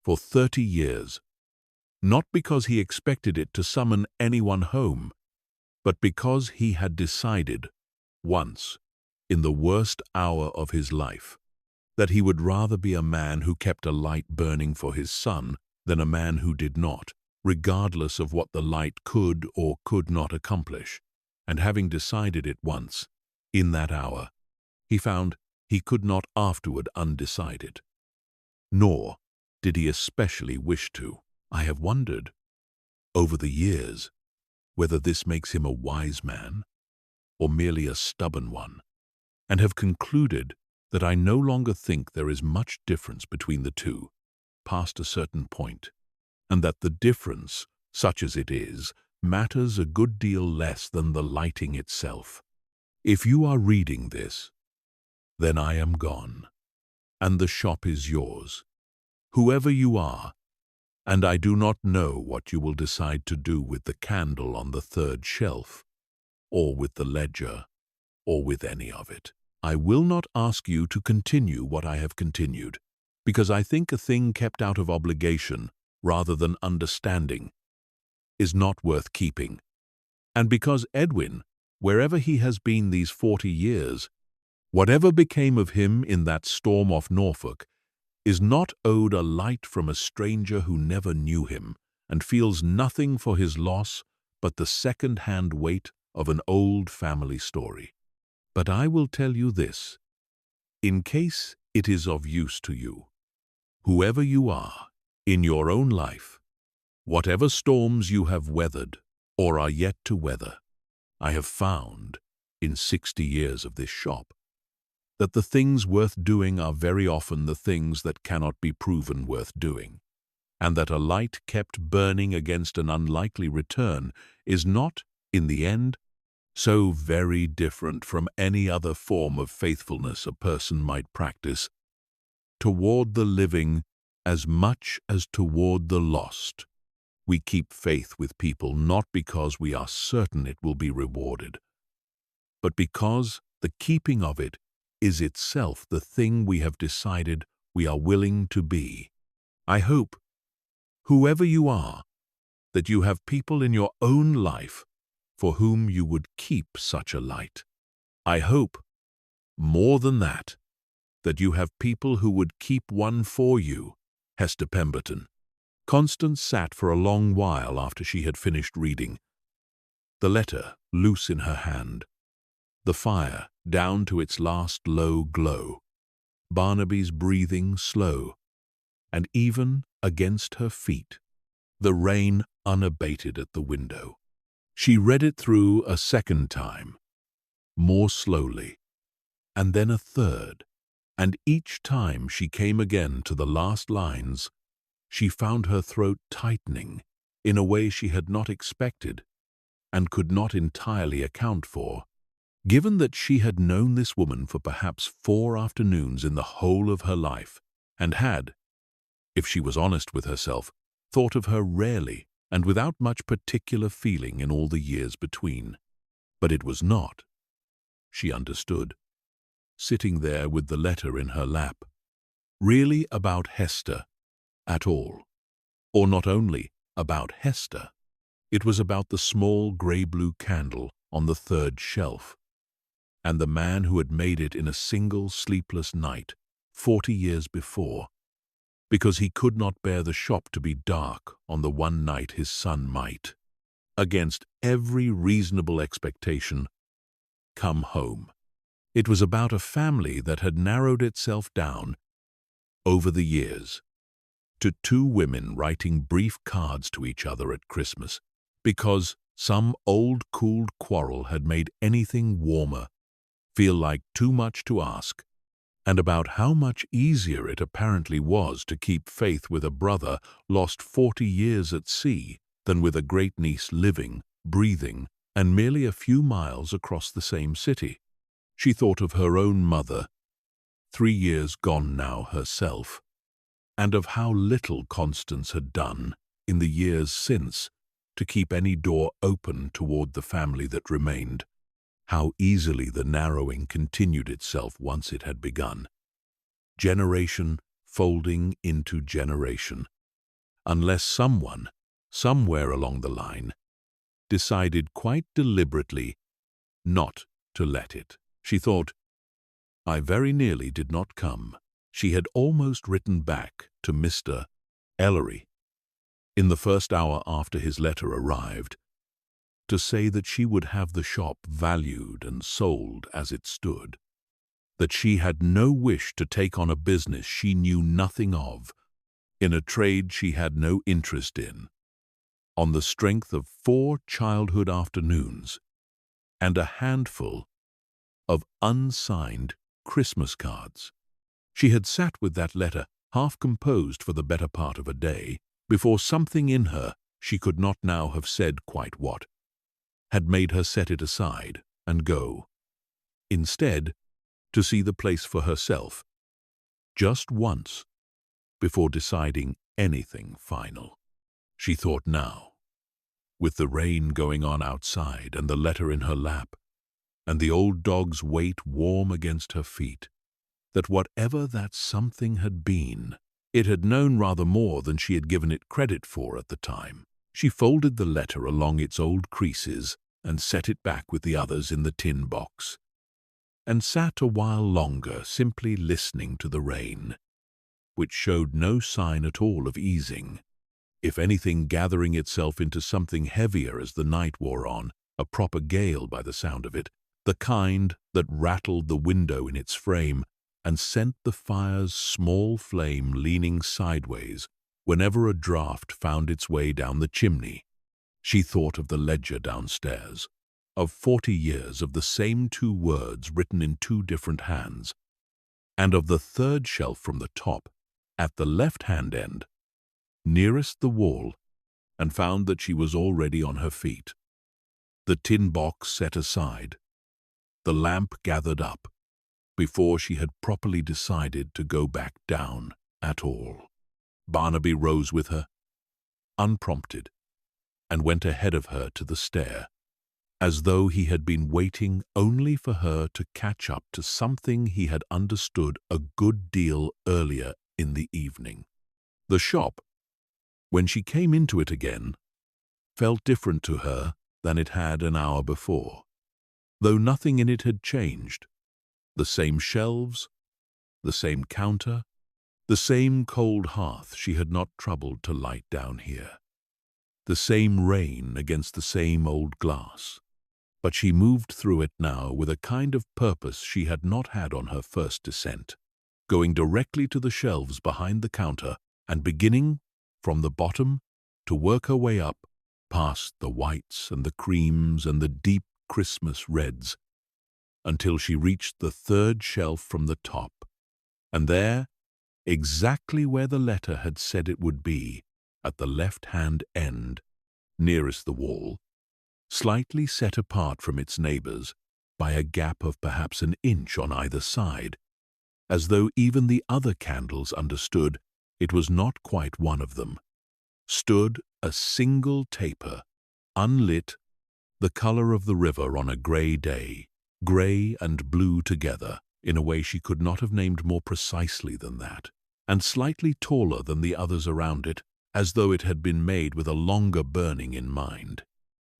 for 30 years, not because he expected it to summon anyone home, but because he had decided, once, in the worst hour of his life, that he would rather be a man who kept a light burning for his son than a man who did not, regardless of what the light could or could not accomplish. And having decided it once, in that hour, he found he could not afterward undecide it. Nor did he especially wish to. I have wondered, over the years, whether this makes him a wise man or merely a stubborn one, and have concluded that I no longer think there is much difference between the two, past a certain point, and that the difference, such as it is, matters a good deal less than the lighting itself. If you are reading this, then I am gone, and the shop is yours, whoever you are, and I do not know what you will decide to do with the candle on the third shelf, or with the ledger, or with any of it. I will not ask you to continue what I have continued, because I think a thing kept out of obligation, rather than understanding, is not worth keeping, and because Edwin, wherever he has been these 40 years, whatever became of him in that storm off Norfolk, is not owed a light from a stranger who never knew him and feels nothing for his loss but the second-hand weight of an old family story. But I will tell you this, in case it is of use to you. Whoever you are, in your own life, whatever storms you have weathered or are yet to weather, I have found, in 60 years of this shop, that the things worth doing are very often the things that cannot be proven worth doing, and that a light kept burning against an unlikely return is not, in the end, so very different from any other form of faithfulness a person might practice toward the living as much as toward the lost. We keep faith with people not because we are certain it will be rewarded, but because the keeping of it is itself the thing we have decided we are willing to be. I hope, whoever you are, that you have people in your own life for whom you would keep such a light. I hope, more than that you have people who would keep one for you. Hester Pemberton. Constance sat for a long while after she had finished reading, the letter loose in her hand, the fire down to its last low glow, Barnaby's breathing slow, and even against her feet, the rain unabated at the window. She read it through a second time, more slowly, and then a third, and each time she came again to the last lines, she found her throat tightening in a way she had not expected and could not entirely account for. Given that she had known this woman for perhaps 4 afternoons in the whole of her life, and had, if she was honest with herself, thought of her rarely and without much particular feeling in all the years between. But it was not, she understood, sitting there with the letter in her lap, really about Hester at all. Or not only about Hester. It was about the small grey-blue candle on the 3rd shelf, and the man who had made it in a single sleepless night 40 years before, because he could not bear the shop to be dark on the one night his son might, against every reasonable expectation, come home. It was about a family that had narrowed itself down, over the years, to 2 women writing brief cards to each other at Christmas, because some old-cooled quarrel had made anything warmer feel like too much to ask, and about how much easier it apparently was to keep faith with a brother lost 40 years at sea than with a great-niece living, breathing, and merely a few miles across the same city. She thought of her own mother, 3 years gone now herself, and of how little Constance had done in the years since to keep any door open toward the family that remained, how easily the narrowing continued itself once it had begun, generation folding into generation, unless someone, somewhere along the line, decided quite deliberately not to let it. She thought, I very nearly did not come. She had almost written back to Mr. Ellery in the first hour after his letter arrived, to say that she would have the shop valued and sold as it stood, that she had no wish to take on a business she knew nothing of, in a trade she had no interest in, on the strength of 4 childhood afternoons and a handful of unsigned Christmas cards. She had sat with that letter half composed for the better part of a day, before something in her, she could not now have said quite what, had made her set it aside and go, instead, to see the place for herself, just once, before deciding anything final. She thought now, with the rain going on outside and the letter in her lap, and the old dog's weight warm against her feet, that whatever that something had been, it had known rather more than she had given it credit for at the time. She folded the letter along its old creases and set it back with the others in the tin box, and sat a while longer simply listening to the rain, which showed no sign at all of easing. If anything, gathering itself into something heavier as the night wore on, a proper gale by the sound of it, the kind that rattled the window in its frame and sent the fire's small flame leaning sideways whenever a draught found its way down the chimney. She thought of the ledger downstairs, of 40 years of the same 2 words written in 2 different hands, and of the 3rd shelf from the top, at the left-hand end, nearest the wall, and found that she was already on her feet. The tin box set aside, the lamp gathered up, before she had properly decided to go back down at all. Barnaby rose with her, unprompted, and went ahead of her to the stair, as though he had been waiting only for her to catch up to something he had understood a good deal earlier in the evening. The shop, when she came into it again, felt different to her than it had an hour before, though nothing in it had changed. The same shelves, the same counter, the same cold hearth she had not troubled to light down here, the same rain against the same old glass. But she moved through it now with a kind of purpose she had not had on her first descent, going directly to the shelves behind the counter and beginning, from the bottom, to work her way up, past the whites and the creams and the deep Christmas reds, until she reached the 3rd shelf from the top, and there, exactly where the letter had said it would be, at the left-hand end, nearest the wall, slightly set apart from its neighbors by a gap of perhaps an inch on either side, as though even the other candles understood it was not quite one of them, stood a single taper, unlit, the color of the river on a grey day, grey and blue together, in a way she could not have named more precisely than that, and slightly taller than the others around it, as though it had been made with a longer burning in mind.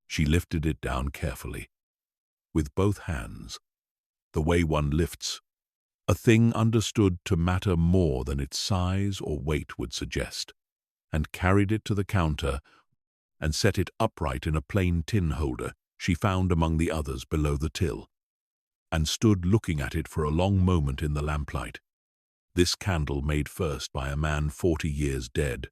She lifted it down carefully, with both hands, the way one lifts a thing understood to matter more than its size or weight would suggest, and carried it to the counter and set it upright in a plain tin holder she found among the others below the till, and stood looking at it for a long moment in the lamplight. This candle made first by a man 40 years dead,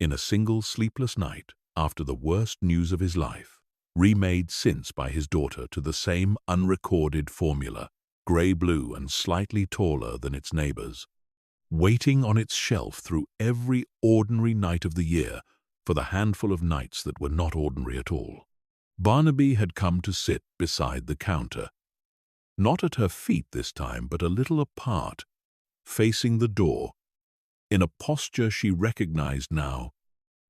in a single sleepless night after the worst news of his life, remade since by his daughter to the same unrecorded formula, grey-blue and slightly taller than its neighbors, waiting on its shelf through every ordinary night of the year for the handful of nights that were not ordinary at all. Barnaby had come to sit beside the counter, not at her feet this time, but a little apart, facing the door, in a posture she recognized now,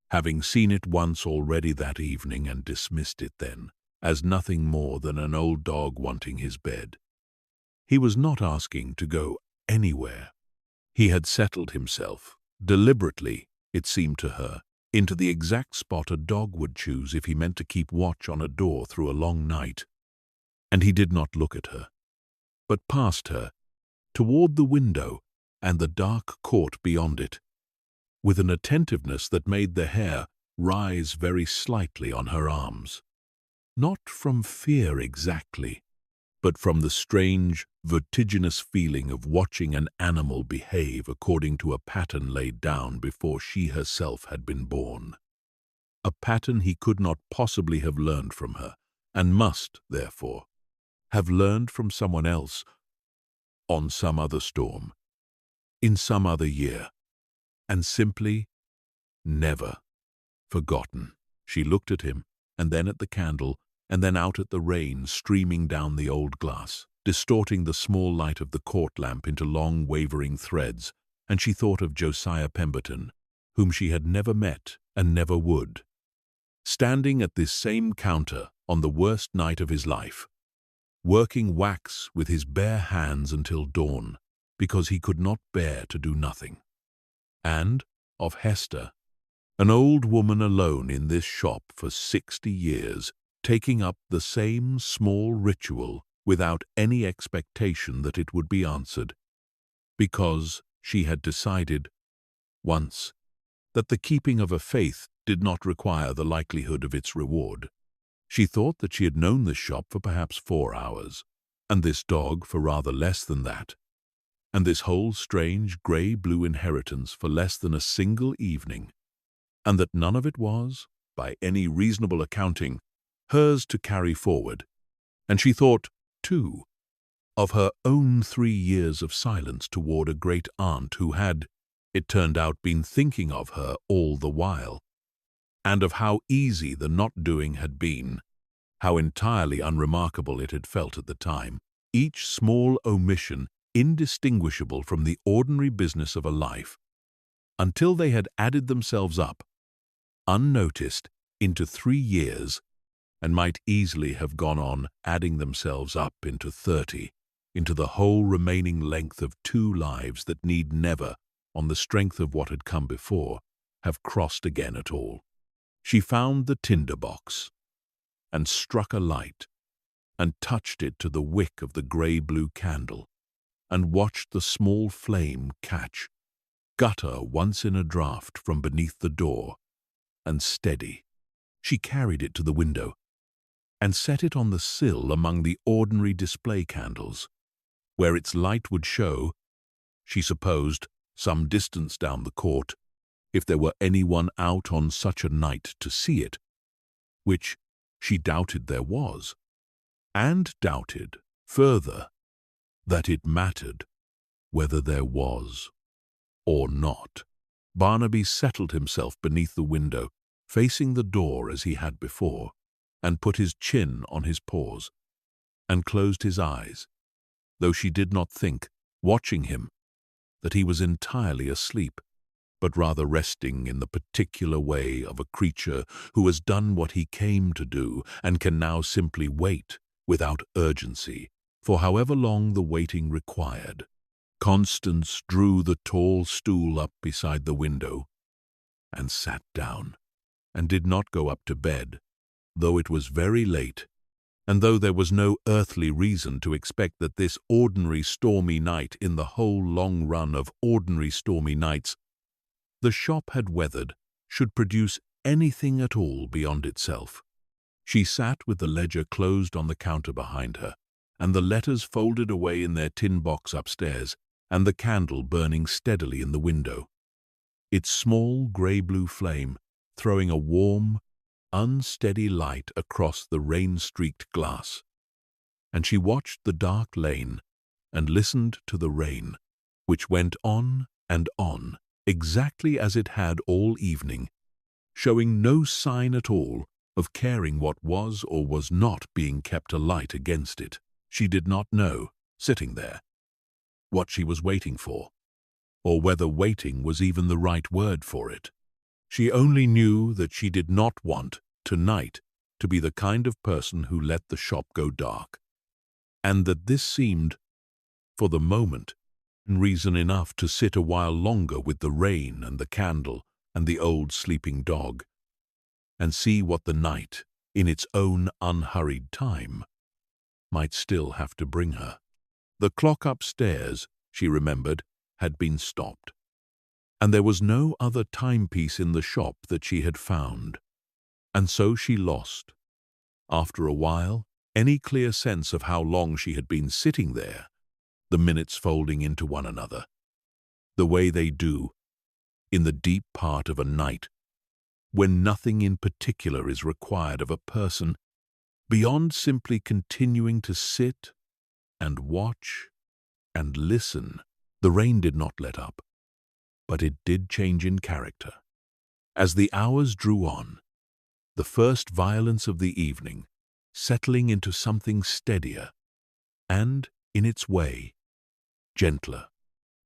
having seen it once already that evening and dismissed it then as nothing more than an old dog wanting his bed. He was not asking to go anywhere. He had settled himself, deliberately, it seemed to her, into the exact spot a dog would choose if he meant to keep watch on a door through a long night. And he did not look at her, but past her, toward the window and the dark court beyond it, with an attentiveness that made the hair rise very slightly on her arms. Not from fear exactly, but from the strange, vertiginous feeling of watching an animal behave according to a pattern laid down before she herself had been born. A pattern he could not possibly have learned from her, and must, therefore, have learned from someone else on some other storm, in some other year, and simply never forgotten. She looked at him, and then at the candle, and then out at the rain streaming down the old glass, distorting the small light of the court lamp into long wavering threads, and she thought of Josiah Pemberton, whom she had never met and never would, standing at this same counter on the worst night of his life, working wax with his bare hands until dawn, because he could not bear to do nothing. And of Hester, an old woman alone in this shop for 60 years, taking up the same small ritual without any expectation that it would be answered, because she had decided once, that the keeping of a faith did not require the likelihood of its reward. She thought that she had known this shop for perhaps 4 hours, and this dog for rather less than that, and this whole strange grey-blue inheritance for less than a single evening, and that none of it was, by any reasonable accounting, hers to carry forward. And she thought, too, of her own 3 years of silence toward a great aunt who had, it turned out, been thinking of her all the while, and of how easy the not-doing had been, how entirely unremarkable it had felt at the time, each small omission indistinguishable from the ordinary business of a life, until they had added themselves up, unnoticed, into 3 years, and might easily have gone on adding themselves up into 30, into the whole remaining length of 2 lives that need never, on the strength of what had come before, have crossed again at all. She found the tinder box, and struck a light, and touched it to the wick of the grey-blue candle, and watched the small flame catch, gutter once in a draught from beneath the door, and steady. She carried it to the window, and set it on the sill among the ordinary display candles, where its light would show, she supposed, some distance down the court, if there were anyone out on such a night to see it, which she doubted there was, and doubted, further, that it mattered whether there was or not. Barnaby settled himself beneath the window, facing the door as he had before, and put his chin on his paws, and closed his eyes, though she did not think, watching him, that he was entirely asleep, but rather resting in the particular way of a creature who has done what he came to do and can now simply wait, without urgency, for however long the waiting required. Constance drew the tall stool up beside the window and sat down, and did not go up to bed, though it was very late, and though there was no earthly reason to expect that this ordinary stormy night in the whole long run of ordinary stormy nights the shop had weathered should produce anything at all beyond itself. She sat with the ledger closed on the counter behind her, and the letters folded away in their tin box upstairs, and the candle burning steadily in the window, its small grey-blue flame throwing a warm, unsteady light across the rain-streaked glass. And she watched the dark lane and listened to the rain, which went on and on, exactly as it had all evening, showing no sign at all of caring what was or was not being kept alight against it. She did not know, sitting there, what she was waiting for, or whether waiting was even the right word for it. She only knew that she did not want, tonight, to be the kind of person who let the shop go dark, and that this seemed, for the moment, reason enough to sit a while longer with the rain and the candle and the old sleeping dog, and see what the night, in its own unhurried time, might still have to bring her. The clock upstairs, she remembered, had been stopped, and there was no other timepiece in the shop that she had found, and so she lost, after a while, any clear sense of how long she had been sitting there, the minutes folding into one another, the way they do in the deep part of a night, when nothing in particular is required of a person beyond simply continuing to sit and watch and listen. The rain did not let up, but it did change in character. As the hours drew on, the first violence of the evening, settling into something steadier and, in its way, gentler,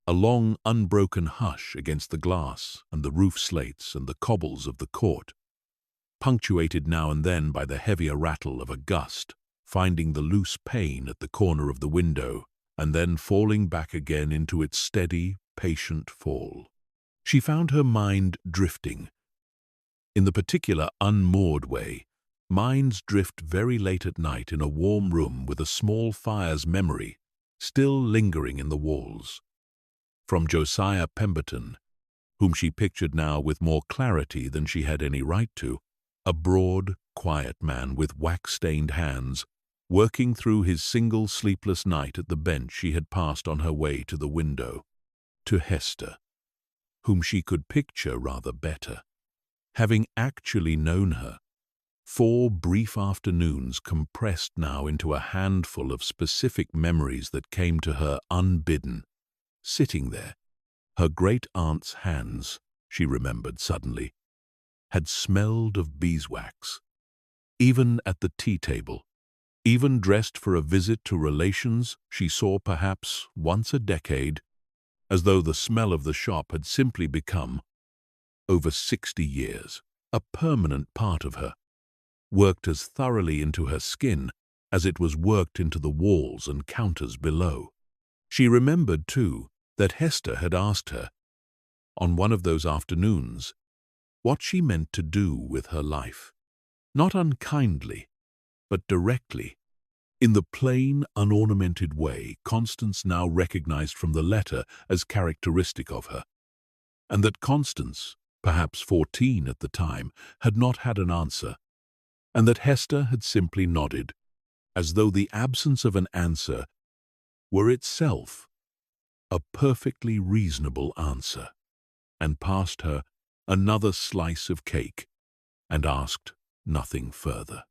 a long unbroken hush against the glass and the roof slates and the cobbles of the court, punctuated now and then by the heavier rattle of a gust, finding the loose pane at the corner of the window and then falling back again into its steady, patient fall. She found her mind drifting. In the particular unmoored way, minds drift very late at night in a warm room with a small fire's memory still lingering in the walls. From Josiah Pemberton, whom she pictured now with more clarity than she had any right to, a broad, quiet man with wax-stained hands, working through his single sleepless night at the bench she had passed on her way to the window, to Hester, whom she could picture rather better. Having actually known her, 4 brief afternoons compressed now into a handful of specific memories that came to her unbidden, sitting there. Her great-aunt's hands, she remembered suddenly, had smelled of beeswax. Even at the tea table, even dressed for a visit to relations she saw perhaps once a decade, as though the smell of the shop had simply become, over 60 years, a permanent part of her, worked as thoroughly into her skin as it was worked into the walls and counters below. She remembered, too, that Hester had asked her, on one of those afternoons, what she meant to do with her life. Not unkindly, but directly, in the plain, unornamented way Constance now recognized from the letter as characteristic of her, and that Constance, perhaps 14 at the time, had not had an answer, and that Hester had simply nodded, as though the absence of an answer were itself a perfectly reasonable answer, and passed her another slice of cake and asked nothing further.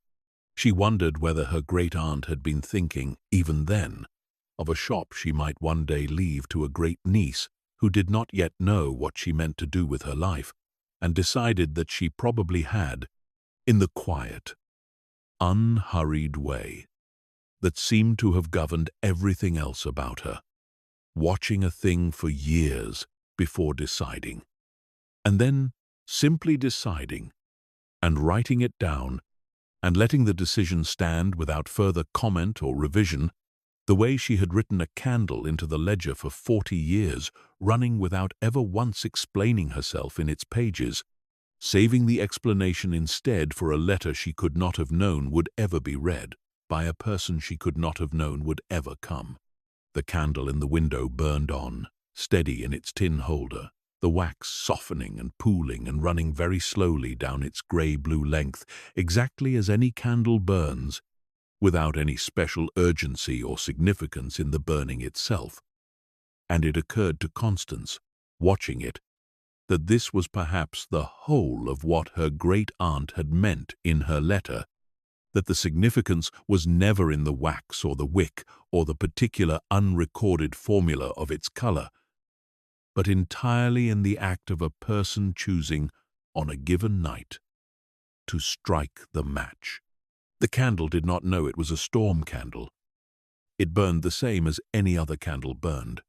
She wondered whether her great-aunt had been thinking, even then, of a shop she might one day leave to a great-niece who did not yet know what she meant to do with her life, and decided that she probably had, in the quiet, unhurried way that seemed to have governed everything else about her, watching a thing for years before deciding, and then simply deciding and writing it down and letting the decision stand without further comment or revision, the way she had written a candle into the ledger for 40 years, running without ever once explaining herself in its pages, saving the explanation instead for a letter she could not have known would ever be read, by a person she could not have known would ever come. The candle in the window burned on, steady in its tin holder, the wax softening and pooling and running very slowly down its grey-blue length, exactly as any candle burns, without any special urgency or significance in the burning itself. And it occurred to Constance, watching it, that this was perhaps the whole of what her great-aunt had meant in her letter, that the significance was never in the wax or the wick or the particular unrecorded formula of its color, but entirely in the act of a person choosing, on a given night, to strike the match. The candle did not know it was a storm candle. It burned the same as any other candle burned.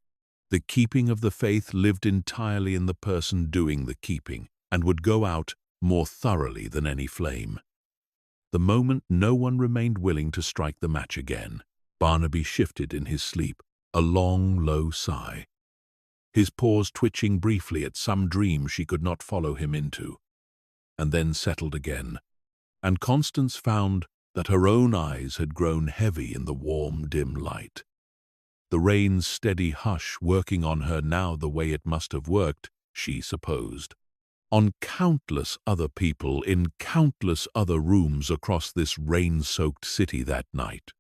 The keeping of the faith lived entirely in the person doing the keeping, and would go out more thoroughly than any flame. The moment no one remained willing to strike the match again, Barnaby shifted in his sleep, a long, low sigh, his paws twitching briefly at some dream she could not follow him into, and then settled again, and Constance found that her own eyes had grown heavy in the warm, dim light. The rain's steady hush working on her now the way it must have worked, she supposed, on countless other people in countless other rooms across this rain-soaked city that night,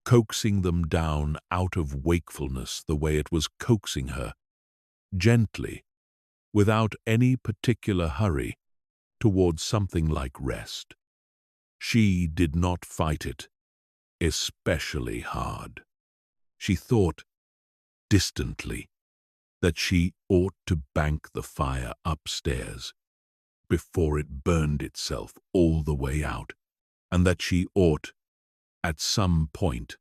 coaxing them down out of wakefulness the way it was coaxing her, gently, without any particular hurry, towards something like rest. She did not fight it, especially hard. She thought, distantly, that she ought to bank the fire upstairs before it burned itself all the way out, and that she ought, at some point,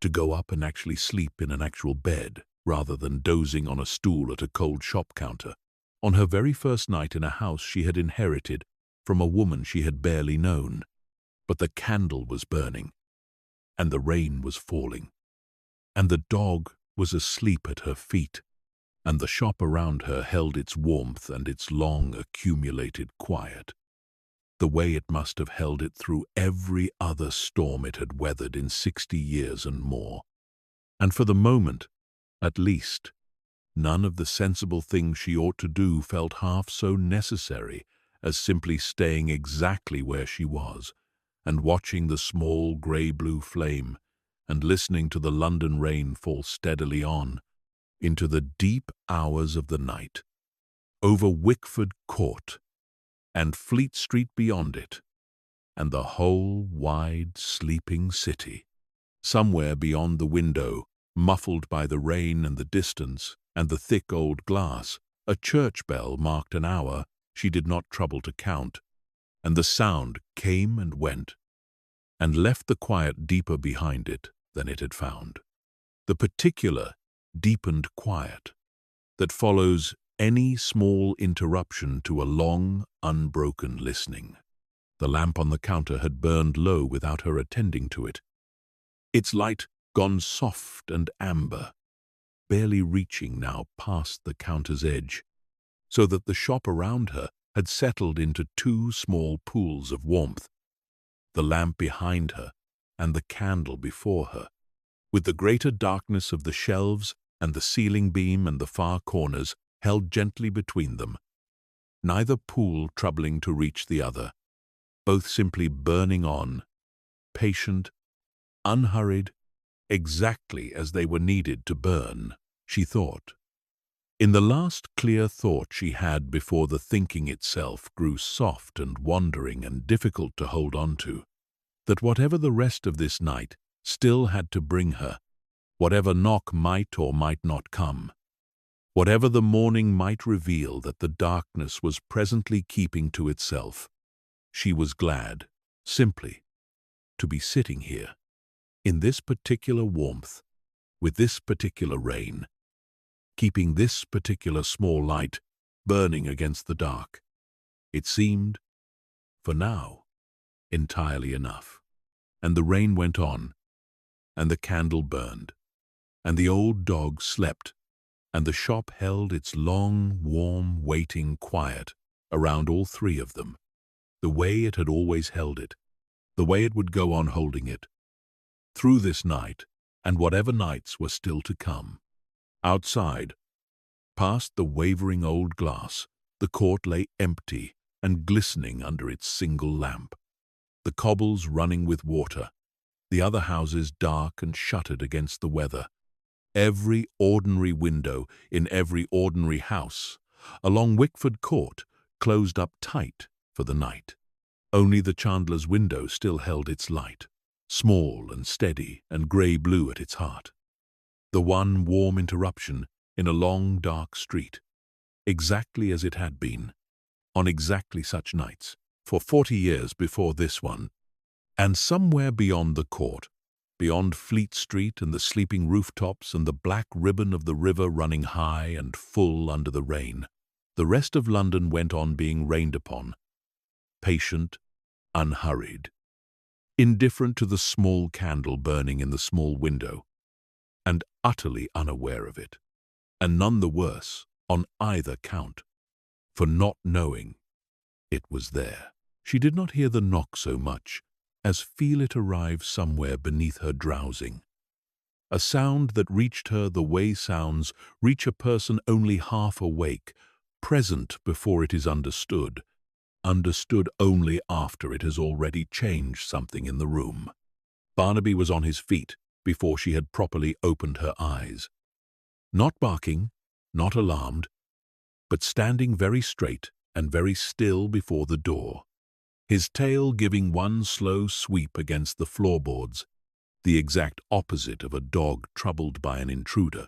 to go up and actually sleep in an actual bed rather than dozing on a stool at a cold shop counter, on her very first night in a house she had inherited from a woman she had barely known. But the candle was burning, and the rain was falling, and the dog was asleep at her feet, and the shop around her held its warmth and its long accumulated quiet, the way it must have held it through every other storm it had weathered in 60 years and more. And for the moment, at least, None of the sensible things she ought to do felt half so necessary as simply staying exactly where she was and watching the small grey-blue flame and listening to the London rain fall steadily on into the deep hours of the night, over Wickford Court and Fleet Street beyond it, and the whole wide, sleeping city. Somewhere beyond the window, muffled by the rain and the distance and the thick old glass, a church bell marked an hour she did not trouble to count, and the sound came and went, and left the quiet deeper behind it than it had found. The particular, deepened quiet that follows any small interruption to a long, unbroken listening. The lamp on the counter had burned low without her attending to it, its light gone soft and amber, barely reaching now past the counter's edge, so that the shop around her had settled into two small pools of warmth, the lamp behind her and the candle before her, with the greater darkness of the shelves and the ceiling beam and the far corners held gently between them, neither pool troubling to reach the other, both simply burning on, patient, unhurried, exactly as they were needed to burn, she thought. In the last clear thought she had before the thinking itself grew soft and wandering and difficult to hold on to, that whatever the rest of this night still had to bring her, whatever knock might or might not come, whatever the morning might reveal that the darkness was presently keeping to itself, she was glad, simply, to be sitting here, in this particular warmth, with this particular rain, keeping this particular small light burning against the dark. It seemed, for now, entirely enough. And the rain went on, and the candle burned, and the old dog slept, and the shop held its long, warm, waiting quiet around all three of them, the way it had always held it, the way it would go on holding it, through this night and whatever nights were still to come. Outside, past the wavering old glass, the court lay empty and glistening under its single lamp, the cobbles running with water, the other houses dark and shuttered against the weather, every ordinary window in every ordinary house along Wickford Court closed up tight for the night. Only the chandler's window still held its light, small and steady and grey-blue at its heart. The one warm interruption in a long, dark street, exactly as it had been, on exactly such nights, for 40 years before this one. And somewhere beyond the court, beyond Fleet Street and the sleeping rooftops and the black ribbon of the river running high and full under the rain, the rest of London went on being rained upon, patient, unhurried, indifferent to the small candle burning in the small window, and utterly unaware of it, and none the worse on either count, for not knowing it was there. She did not hear the knock so much as feel it arrive somewhere beneath her drowsing, a sound that reached her the way sounds reach a person only half awake, present before it is understood, understood only after it has already changed something in the room. Barnaby was on his feet before she had properly opened her eyes. Not barking, not alarmed, but standing very straight and very still before the door, his tail giving one slow sweep against the floorboards, the exact opposite of a dog troubled by an intruder,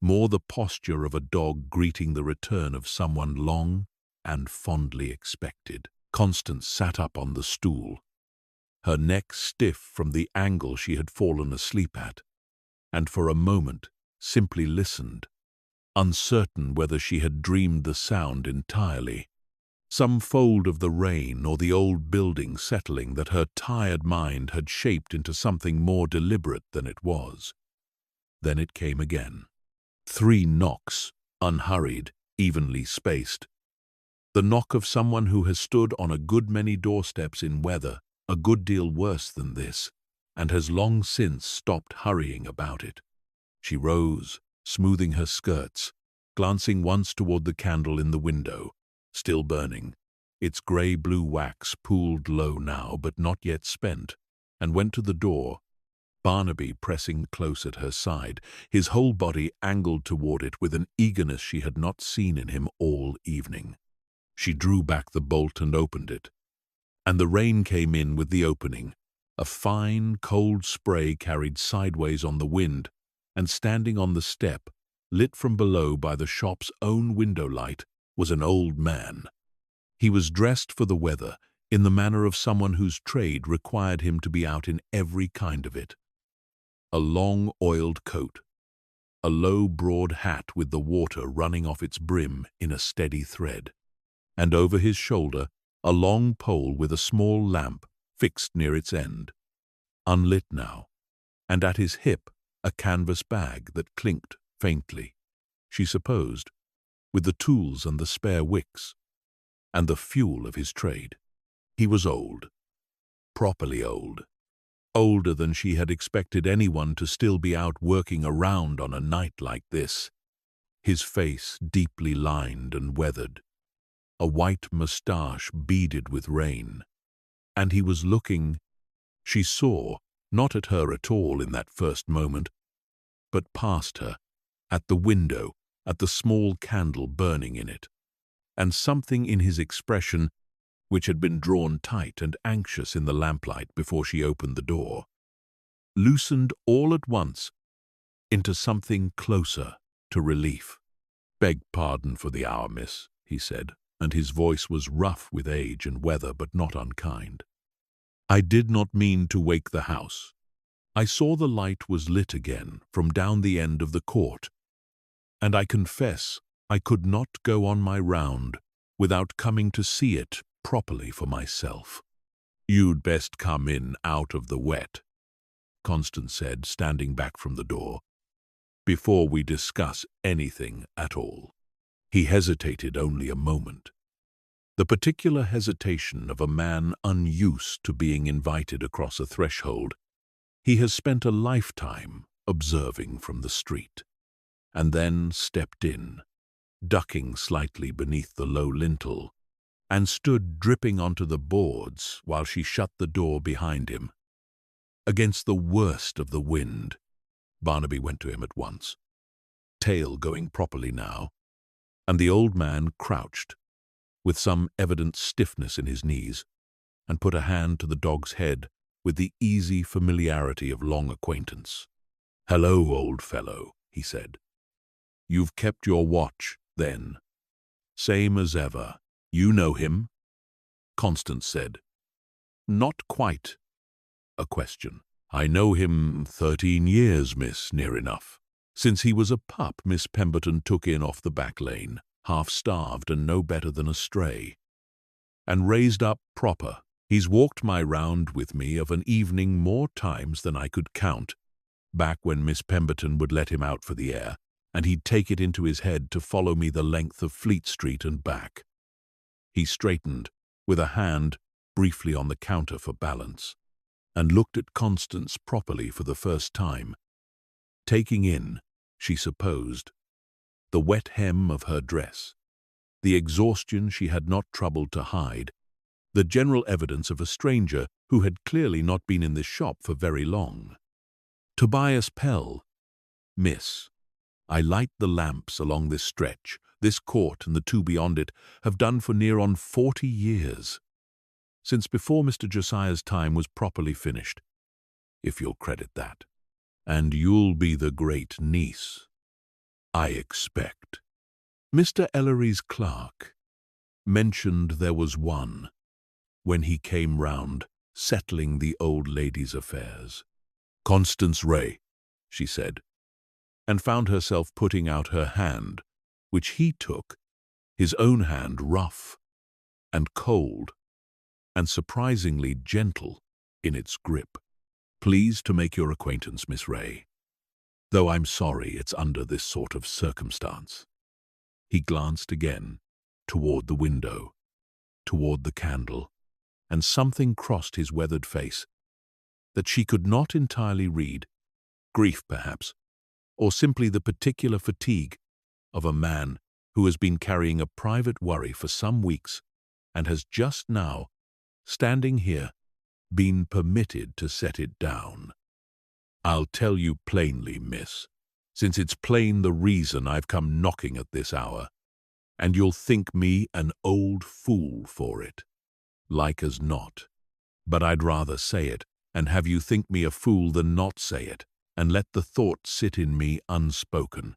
more the posture of a dog greeting the return of someone long and fondly expected. Constance sat up on the stool, her neck stiff from the angle she had fallen asleep at, and for a moment simply listened, uncertain whether she had dreamed the sound entirely, some fold of the rain or the old building settling that her tired mind had shaped into something more deliberate than it was. Then it came again. 3 knocks, unhurried, evenly spaced. The knock of someone who has stood on a good many doorsteps in weather a good deal worse than this, and has long since stopped hurrying about it. She rose, smoothing her skirts, glancing once toward the candle in the window, still burning. Its grey-blue wax pooled low now, but not yet spent, and went to the door, Barnaby pressing close at her side, his whole body angled toward it with an eagerness she had not seen in him all evening. She drew back the bolt and opened it, and the rain came in with the opening, a fine, cold spray carried sideways on the wind, and standing on the step, lit from below by the shop's own window light, was an old man. He was dressed for the weather in the manner of someone whose trade required him to be out in every kind of it. A long oiled coat, a low broad hat with the water running off its brim in a steady thread, and over his shoulder a long pole with a small lamp fixed near its end, unlit now, and at his hip a canvas bag that clinked faintly, she supposed, with the tools and the spare wicks, and the fuel of his trade. He was old, properly old, older than she had expected anyone to still be out working around on a night like this, his face deeply lined and weathered, a white moustache beaded with rain, and he was looking, she saw, not at her at all in that first moment, but past her, at the window, at the small candle burning in it, and something in his expression, which had been drawn tight and anxious in the lamplight before she opened the door, loosened all at once into something closer to relief. "Beg pardon for the hour, miss," he said, and his voice was rough with age and weather, but not unkind. "I did not mean to wake the house. I saw the light was lit again from down the end of the court, and I confess I could not go on my round without coming to see it properly for myself." "You'd best come in out of the wet," Constance said, standing back from the door, "before we discuss anything at all." He hesitated only a moment, the particular hesitation of a man unused to being invited across a threshold he has spent a lifetime observing from the street, and then stepped in, ducking slightly beneath the low lintel, and stood dripping onto the boards while she shut the door behind him. Against the worst of the wind, Barnaby went to him at once, tail going properly now, and the old man crouched, with some evident stiffness in his knees, and put a hand to the dog's head with the easy familiarity of long acquaintance. "Hello, old fellow," he said. "You've kept your watch, then? Same as ever. You know him?" Constance said. "Not quite." A question. "I know him 13 years, miss, near enough. Since he was a pup Miss Pemberton took in off the back lane, half-starved and no better than a stray, and raised up proper. He's walked my round with me of an evening more times than I could count, back when Miss Pemberton would let him out for the air, and he'd take it into his head to follow me the length of Fleet Street and back." He straightened, with a hand briefly on the counter for balance, and looked at Constance properly for the first time, taking in, she supposed, the wet hem of her dress, the exhaustion she had not troubled to hide, the general evidence of a stranger who had clearly not been in this shop for very long. "Tobias Pell, miss. I light the lamps along this stretch. This court and the two beyond it have done for near on 40 years, since before Mr. Josiah's time was properly finished, if you'll credit that. And you'll be the great niece, I expect." Mr. Ellery's clerk mentioned there was one, when he came round, settling the old lady's affairs. "Constance Ray," she said, and found herself putting out her hand, which he took, his own hand rough and cold and surprisingly gentle in its grip. "Pleased to make your acquaintance, Miss Ray, though I'm sorry it's under this sort of circumstance." He glanced again toward the window, toward the candle, and something crossed his weathered face that she could not entirely read, grief perhaps, or simply the particular fatigue of a man who has been carrying a private worry for some weeks and has just now, standing here, been permitted to set it down. I'll tell you plainly, miss, since it's plain the reason I've come knocking at this hour, and you'll think me an old fool for it, like as not. But I'd rather say it, and have you think me a fool than not say it, and let the thought sit in me unspoken.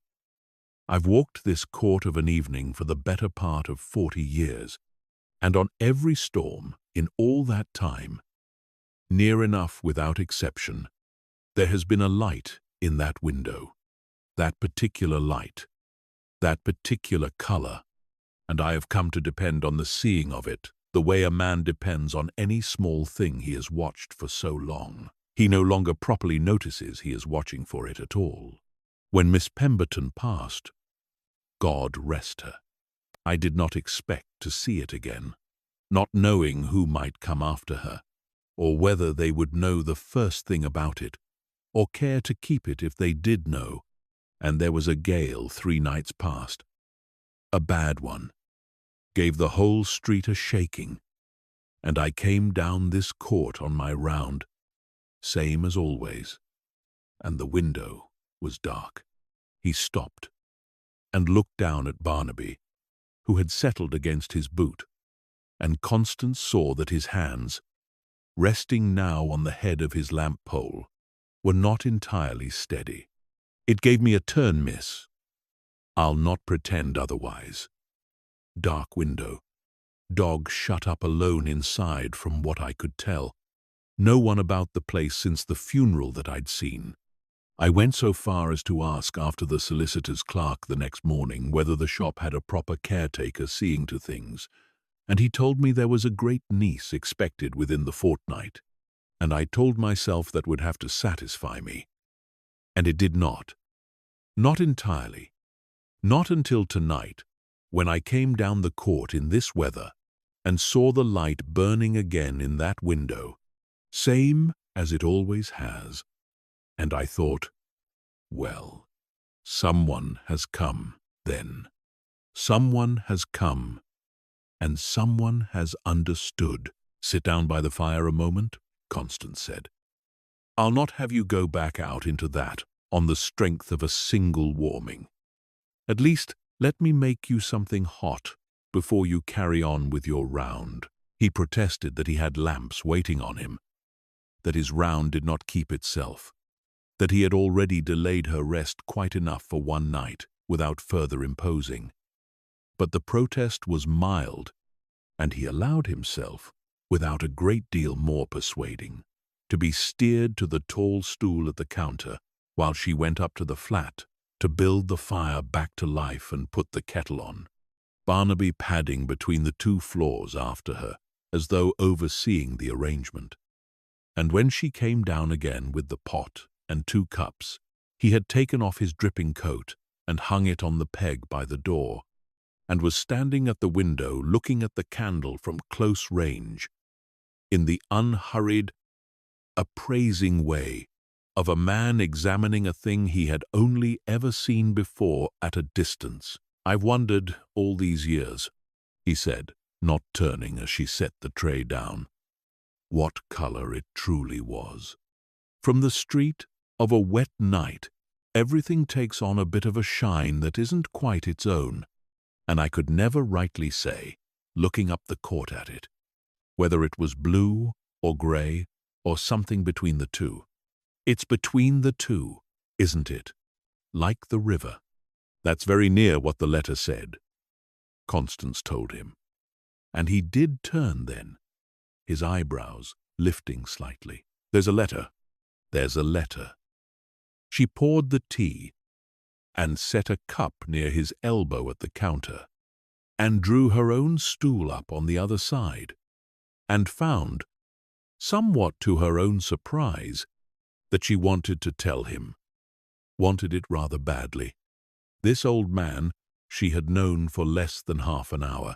I've walked this court of an evening for the better part of 40 years, and on every storm, in all that time, near enough without exception, there has been a light in that window, that particular light, that particular color, and I have come to depend on the seeing of it the way a man depends on any small thing he has watched for so long. He no longer properly notices he is watching for it at all. When Miss Pemberton passed, God rest her, I did not expect to see it again, not knowing who might come after her, or whether they would know the first thing about it, or care to keep it if they did know. And there was a gale 3 nights past, a bad one, gave the whole street a shaking, and I came down this court on my round, same as always, and the window was dark. He stopped and looked down at Barnaby, who had settled against his boot, and Constance saw that his hands, resting now on the head of his lamp pole, were not entirely steady. It gave me a turn, miss. I'll not pretend otherwise. Dark window. Dog shut up alone inside from what I could tell. No one about the place since the funeral that I'd seen. I went so far as to ask after the solicitor's clerk the next morning whether the shop had a proper caretaker seeing to things, and he told me there was a great niece expected within the fortnight, and I told myself that would have to satisfy me. And it did not. Not entirely. Not until tonight, when I came down the court in this weather and saw the light burning again in that window, same as it always has, and I thought, well, someone has come then. Someone has come, and someone has understood. Sit down by the fire a moment, Constance said. I'll not have you go back out into that on the strength of a single warming. At least, let me make you something hot before you carry on with your round. He protested that he had lamps waiting on him, that his round did not keep itself, that he had already delayed her rest quite enough for one night without further imposing. But the protest was mild, and he allowed himself, without a great deal more persuading, to be steered to the tall stool at the counter while she went up to the flat to build the fire back to life and put the kettle on, Barnaby padding between the 2 floors after her, as though overseeing the arrangement. And when she came down again with the pot and 2 cups, he had taken off his dripping coat and hung it on the peg by the door, and was standing at the window looking at the candle from close range, in the unhurried, appraising way of a man examining a thing he had only ever seen before at a distance. I've wondered all these years, he said, not turning as she set the tray down, what color it truly was. From the street of a wet night, everything takes on a bit of a shine that isn't quite its own, and I could never rightly say, looking up the court at it, whether it was blue or gray or something between the two. It's between the two, isn't it? Like the river. That's very near what the letter said, Constance told him. And he did turn then, his eyebrows lifting slightly. There's a letter. There's a letter. She poured the tea and set a cup near his elbow at the counter, and drew her own stool up on the other side, and found, somewhat to her own surprise, that she wanted to tell him, wanted it rather badly. This old man she had known for less than half an hour,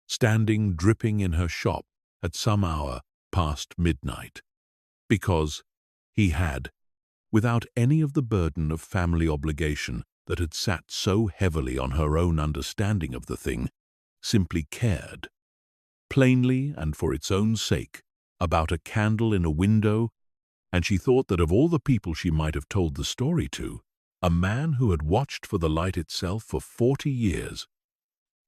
standing dripping in her shop at some hour past midnight, because he had, without any of the burden of family obligation, that had sat so heavily on her own understanding of the thing, simply cared, plainly and for its own sake, about a candle in a window, and she thought that of all the people she might have told the story to, a man who had watched for the light itself for 40 years,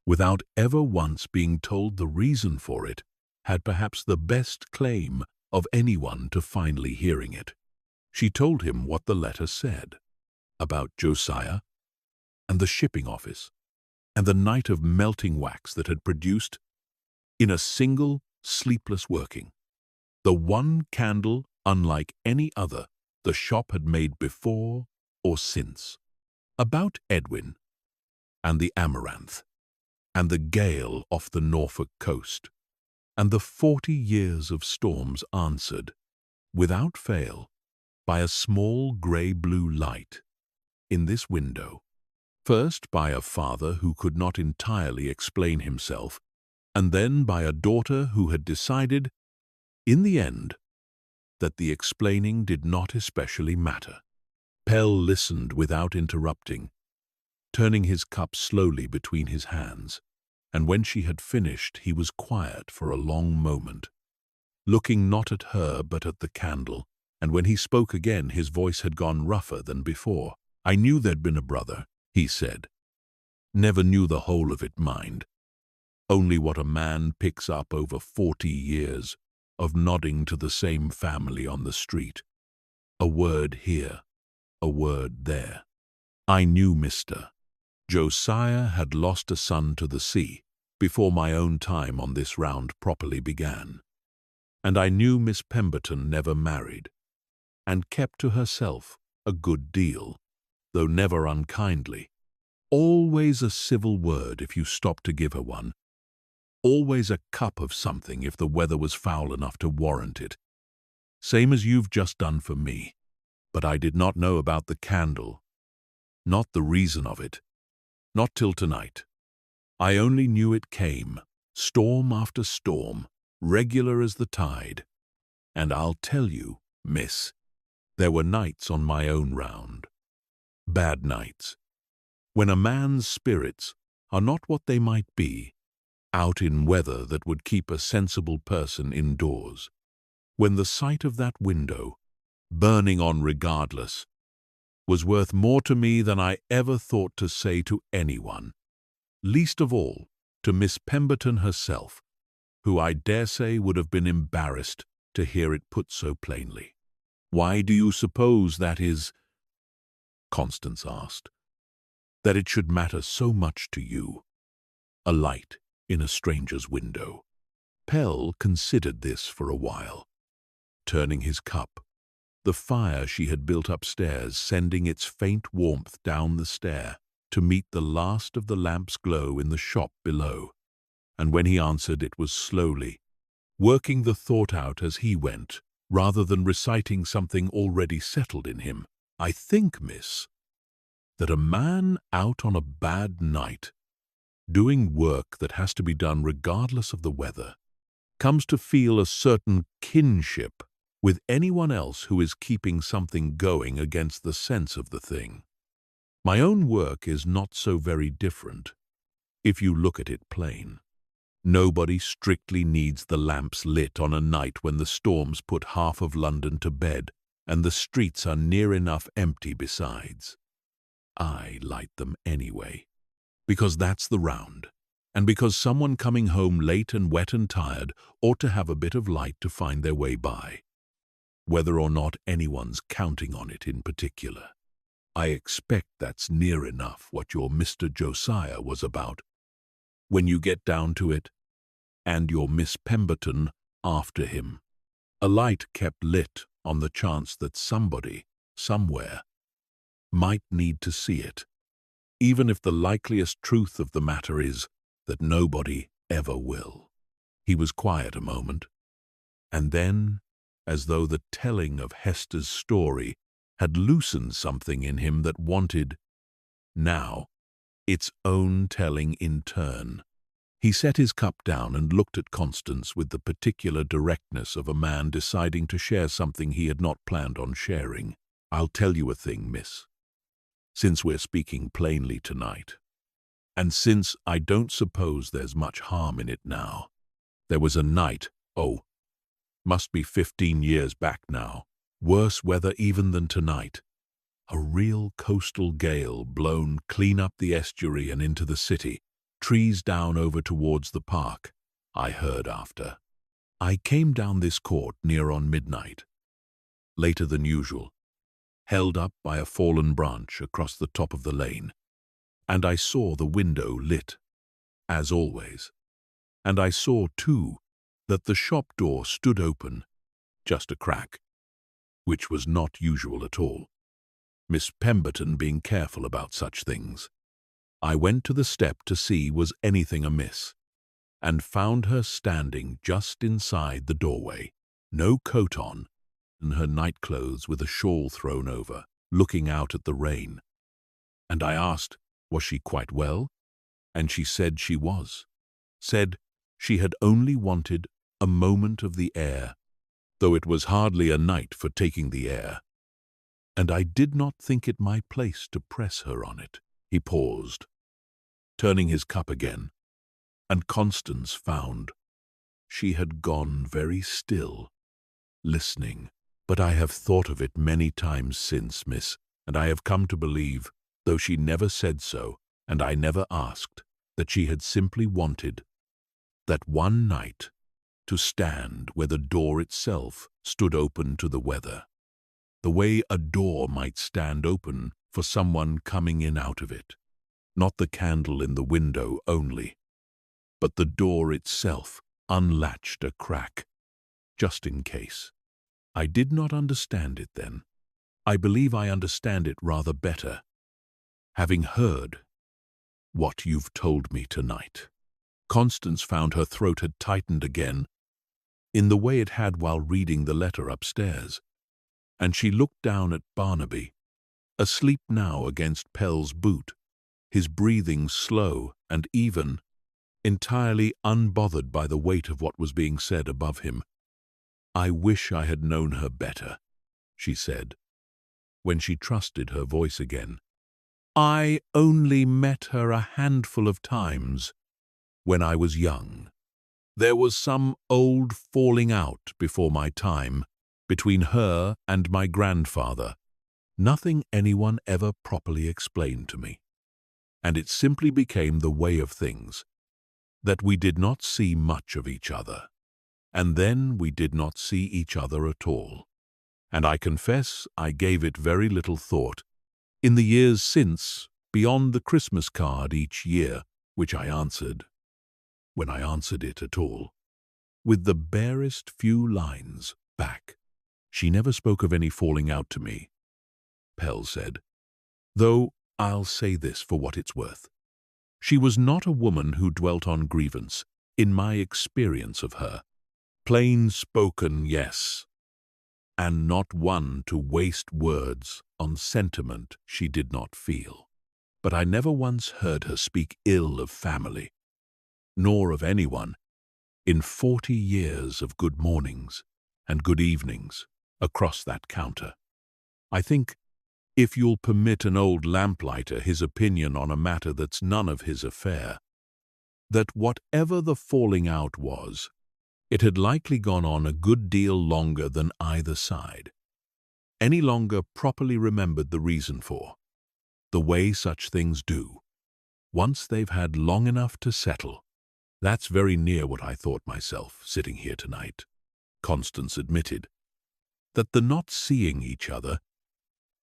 without ever once being told the reason for it, had perhaps the best claim of anyone to finally hearing it. She told him what the letter said about Josiah and the shipping office and the night of melting wax that had produced, in a single sleepless working, the one candle unlike any other the shop had made before or since, about Edwin and the amaranth and the gale off the Norfolk coast, and the 40 years of storms answered, without fail, by a small grey-blue light in this window, first by a father who could not entirely explain himself, and then by a daughter who had decided, in the end, that the explaining did not especially matter. Pell listened without interrupting, turning his cup slowly between his hands, and when she had finished he was quiet for a long moment, looking not at her but at the candle, and when he spoke again his voice had gone rougher than before. "I knew there'd been a brother," he said. "Never knew the whole of it, mind. Only what a man picks up over 40 years of nodding to the same family on the street. A word here, a word there. I knew Mr. Josiah had lost a son to the sea before my own time on this round properly began. And I knew Miss Pemberton never married, and kept to herself a good deal, though never unkindly. Always a civil word if you stopped to give her one. Always a cup of something if the weather was foul enough to warrant it. Same as you've just done for me. But I did not know about the candle, not the reason of it, not till tonight. I only knew it came, storm after storm, regular as the tide. And I'll tell you, miss, there were nights on my own round, bad nights, when a man's spirits are not what they might be, out in weather that would keep a sensible person indoors, when the sight of that window, burning on regardless, was worth more to me than I ever thought to say to anyone, least of all to Miss Pemberton herself, who I dare say would have been embarrassed to hear it put so plainly. Why do you suppose that is, Constance asked, that it should matter so much to you? A light in a stranger's window. Pell considered this for a while, turning his cup, the fire she had built upstairs sending its faint warmth down the stair to meet the last of the lamp's glow in the shop below, and when he answered it was slowly, working the thought out as he went, rather than reciting something already settled in him. I think, miss, that a man out on a bad night, doing work that has to be done regardless of the weather, comes to feel a certain kinship with anyone else who is keeping something going against the sense of the thing. My own work is not so very different, if you look at it plain. Nobody strictly needs the lamps lit on a night when the storms put half of London to bed and the streets are near enough empty besides. I light them anyway, because that's the round, and because someone coming home late and wet and tired ought to have a bit of light to find their way by, whether or not anyone's counting on it in particular. I expect that's near enough what your Mr. Josiah was about, when you get down to it, and your Miss Pemberton after him. A light kept lit on the chance that somebody, somewhere, might need to see it, even if the likeliest truth of the matter is that nobody ever will. He was quiet a moment, and then, as though the telling of Hester's story had loosened something in him that wanted, now, its own telling in turn, he set his cup down and looked at Constance with the particular directness of a man deciding to share something he had not planned on sharing. I'll tell you a thing, miss. since we're speaking plainly tonight. And since I don't suppose there's much harm in it now, there was a night, oh, must be 15 years back now, worse weather even than tonight. A real coastal gale blown clean up the estuary and into the city, trees down over towards the park, I heard after. I came down this court near on midnight, later than usual, held up by a fallen branch across the top of the lane, and I saw the window lit, as always. And I saw, too, that the shop door stood open, just a crack, which was not usual at all. Miss Pemberton being careful about such things. I went to the step to see was anything amiss, and found her standing just inside the doorway, no coat on, in her nightclothes with a shawl thrown over, looking out at the rain. And I asked, was she quite well? And she said she was. Said she had only wanted a moment of the air, though it was hardly a night for taking the air. And I did not think it my place to press her on it. He paused, turning his cup again, and Constance found she had gone very still, listening. But I have thought of it many times since, miss, and I have come to believe, though she never said so, and I never asked, that she had simply wanted that one night to stand where the door itself stood open to the weather, the way a door might stand open for someone coming in out of it, not the candle in the window only, but the door itself unlatched a crack, just in case. I did not understand it then. I believe I understand it rather better, having heard what you've told me tonight. Constance found her throat had tightened again, in the way it had while reading the letter upstairs, and she looked down at Barnaby, asleep now against Pell's boot, his breathing slow and even, entirely unbothered by the weight of what was being said above him. I wish I had known her better, she said, when she trusted her voice again. I only met her a handful of times when I was young. There was some old falling out before my time between her and my grandfather, nothing anyone ever properly explained to me, and it simply became the way of things, that we did not see much of each other, and then we did not see each other at all, and I confess I gave it very little thought in the years since, beyond the Christmas card each year, which I answered, when I answered it at all, with the barest few lines back. She never spoke of any falling out to me, Pell said, though I'll say this for what it's worth. She was not a woman who dwelt on grievance, in my experience of her. Plain spoken, yes, and not one to waste words on sentiment she did not feel. But I never once heard her speak ill of family, nor of anyone, in 40 years of good mornings and good evenings across that counter. I think, if you'll permit an old lamplighter his opinion on a matter that's none of his affair, that whatever the falling out was, it had likely gone on a good deal longer than either side any longer properly remembered the reason for, the way such things do, once they've had long enough to settle. That's very near what I thought myself, sitting here tonight, Constance admitted, that the not seeing each other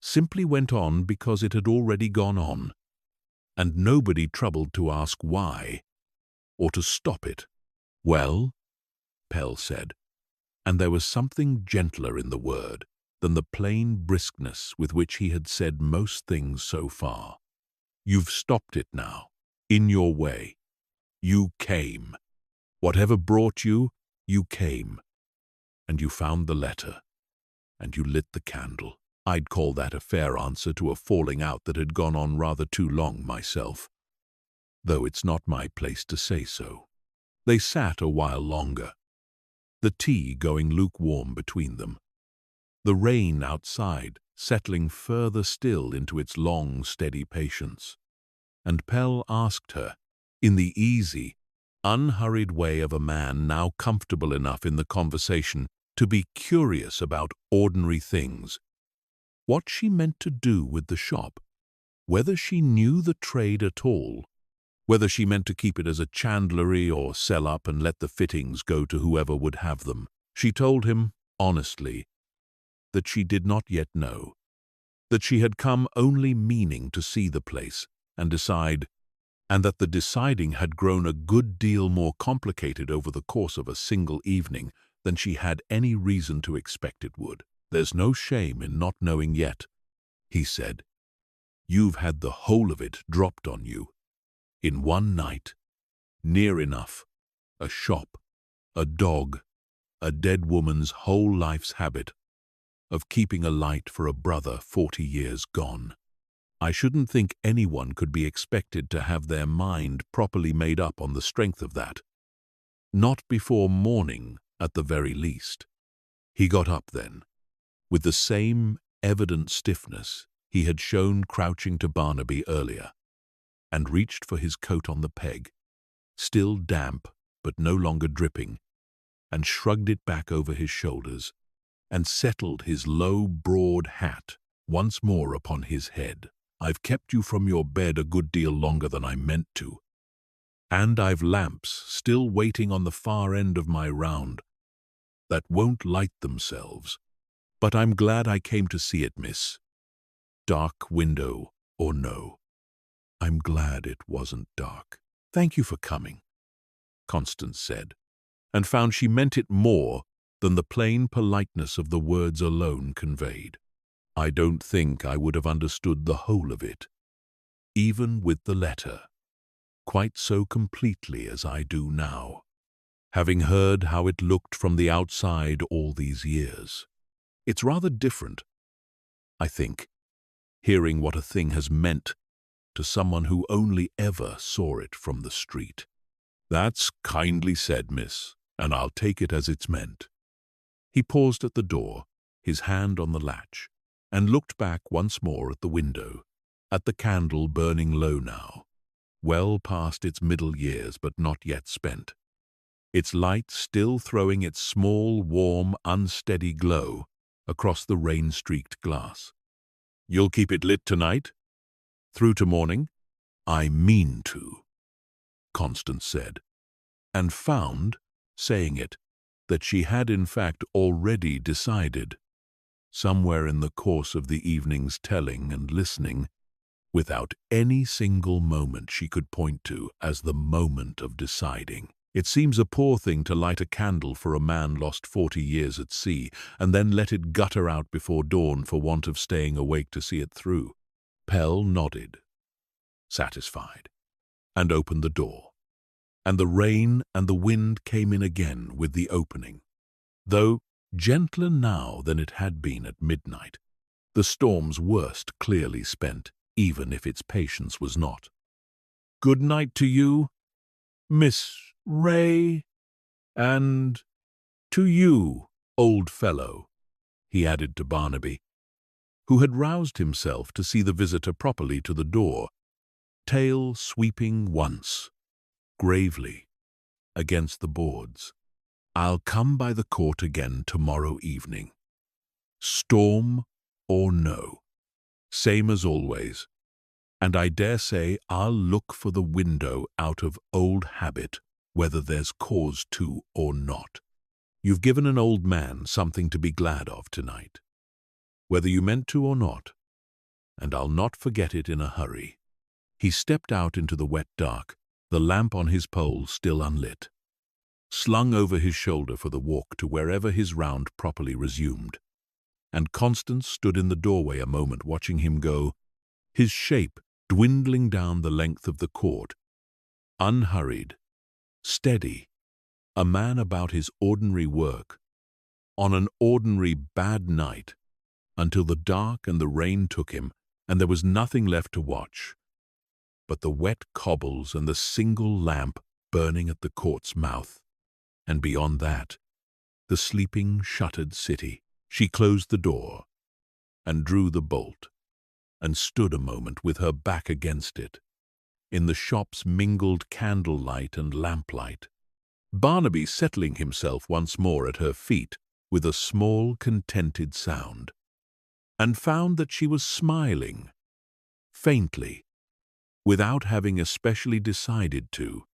simply went on because it had already gone on, and nobody troubled to ask why, or to stop it. Well, Pell said, and there was something gentler in the word than the plain briskness with which he had said most things so far. You've stopped it now, in your way. You came. Whatever brought you, you came. And you found the letter, and you lit the candle. I'd call that a fair answer to a falling out that had gone on rather too long myself, though it's not my place to say so. They sat a while longer, the tea going lukewarm between them. The rain outside settling further still into its long, steady patience. And Pell asked her, in the easy, unhurried way of a man now comfortable enough in the conversation to be curious about ordinary things, what she meant to do with the shop, whether she knew the trade at all, whether she meant to keep it as a chandlery or sell up and let the fittings go to whoever would have them. She told him, honestly, that she did not yet know, that she had come only meaning to see the place and decide, and that the deciding had grown a good deal more complicated over the course of a single evening than she had any reason to expect it would. "There's no shame in not knowing yet," he said. "You've had the whole of it dropped on you. In one night. Near enough. A shop, a dog, a dead woman's whole life's habit of keeping a light for a brother 40 years gone. I shouldn't think anyone could be expected to have their mind properly made up on the strength of that. Not before morning, at the very least." He got up then, with the same evident stiffness he had shown crouching to Barnaby earlier, and reached for his coat on the peg, still damp but no longer dripping, and shrugged it back over his shoulders, and settled his low, broad hat once more upon his head. "I've kept you from your bed a good deal longer than I meant to, and I've lamps still waiting on the far end of my round that won't light themselves, but I'm glad I came to see it, miss. Dark window or no, I'm glad it wasn't dark." "Thank you for coming," Constance said, and found she meant it more than the plain politeness of the words alone conveyed. "I don't think I would have understood the whole of it, even with the letter, quite so completely as I do now, having heard how it looked from the outside all these years. It's rather different, I think, hearing what a thing has meant to someone who only ever saw it from the street." "That's kindly said, miss, and I'll take it as it's meant." He paused at the door, his hand on the latch, and looked back once more at the window, at the candle burning low now, well past its middle years but not yet spent, its light still throwing its small, warm, unsteady glow across the rain-streaked glass. "You'll keep it lit tonight? Through to morning?" "I mean to," Constance said, and found, saying it, that she had in fact already decided, somewhere in the course of the evening's telling and listening, without any single moment she could point to as the moment of deciding. It seems a poor thing to light a candle for a man lost 40 years at sea, and then let it gutter out before dawn for want of staying awake to see it through. Pell nodded, satisfied, and opened the door, and the rain and the wind came in again with the opening, though gentler now than it had been at midnight, the storm's worst clearly spent, even if its patience was not. "Good night to you, Miss Ray, and to you, old fellow," he added to Barnaby, who had roused himself to see the visitor properly to the door, tail sweeping once, gravely, against the boards. "I'll come by the court again tomorrow evening. Storm or no, same as always, and I dare say I'll look for the window out of old habit, whether there's cause to or not. You've given an old man something to be glad of tonight, whether you meant to or not, and I'll not forget it in a hurry." He stepped out into the wet dark, the lamp on his pole still unlit, slung over his shoulder for the walk to wherever his round properly resumed, and Constance stood in the doorway a moment watching him go, his shape dwindling down the length of the court, unhurried, steady, a man about his ordinary work, on an ordinary bad night, until the dark and the rain took him, and there was nothing left to watch but the wet cobbles and the single lamp burning at the court's mouth, and beyond that, the sleeping, shuttered city. She closed the door, and drew the bolt, and stood a moment with her back against it, in the shop's mingled candlelight and lamplight. Barnaby settling himself once more at her feet with a small, contented sound, and found that she was smiling, faintly, without having especially decided to,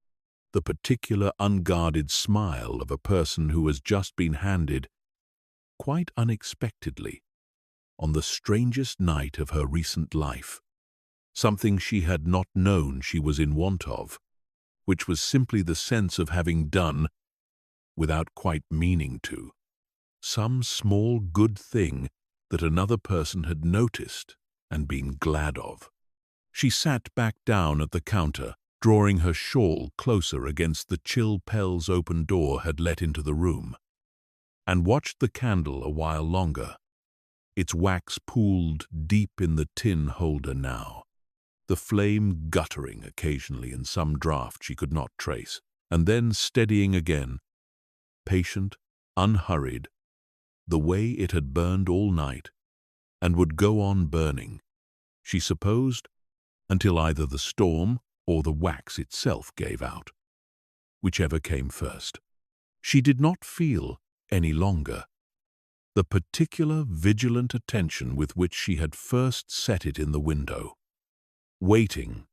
the particular unguarded smile of a person who has just been handed, quite unexpectedly, on the strangest night of her recent life, something she had not known she was in want of, which was simply the sense of having done, without quite meaning to, some small good thing that another person had noticed and been glad of. She sat back down at the counter, drawing her shawl closer against the chill Pell's open door had let into the room, and watched the candle a while longer. Its wax pooled deep in the tin holder now, the flame guttering occasionally in some draught she could not trace, and then steadying again, patient, unhurried, the way it had burned all night, and would go on burning, she supposed, until either the storm or the wax itself gave out, whichever came first. She did not feel, any longer, the particular vigilant attention with which she had first set it in the window, waiting,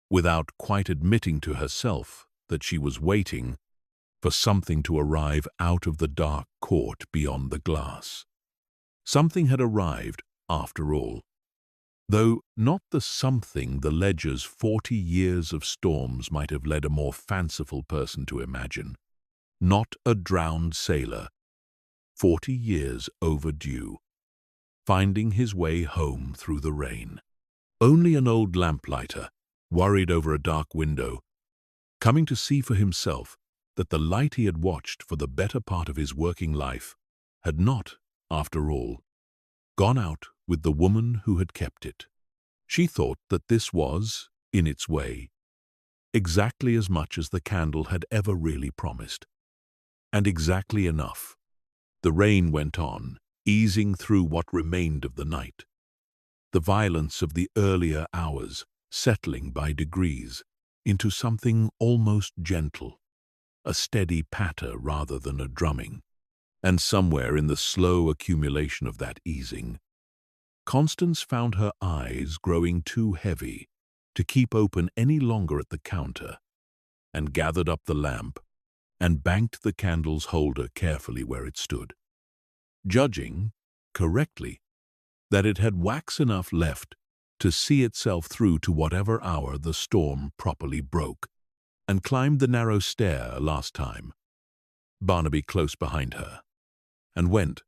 without quite admitting to herself that she was waiting, for something to arrive out of the dark court beyond the glass. Something had arrived, after all, though not the something the ledger's 40 years of storms might have led a more fanciful person to imagine. Not a drowned sailor, 40 years overdue, finding his way home through the rain. Only an old lamplighter, worried over a dark window, coming to see for himself that the light he had watched for the better part of his working life had not, after all, gone out with the woman who had kept it. She thought that this was, in its way, exactly as much as the candle had ever really promised, and exactly enough. The rain went on, easing through what remained of the night, the violence of the earlier hours settling by degrees into something almost gentle, a steady patter rather than a drumming, and somewhere in the slow accumulation of that easing, Constance found her eyes growing too heavy to keep open any longer at the counter, and gathered up the lamp and banked the candle's holder carefully where it stood, judging, correctly, that it had wax enough left to see itself through to whatever hour the storm properly broke, and climbed the narrow stair last time, Barnaby close behind her, and went,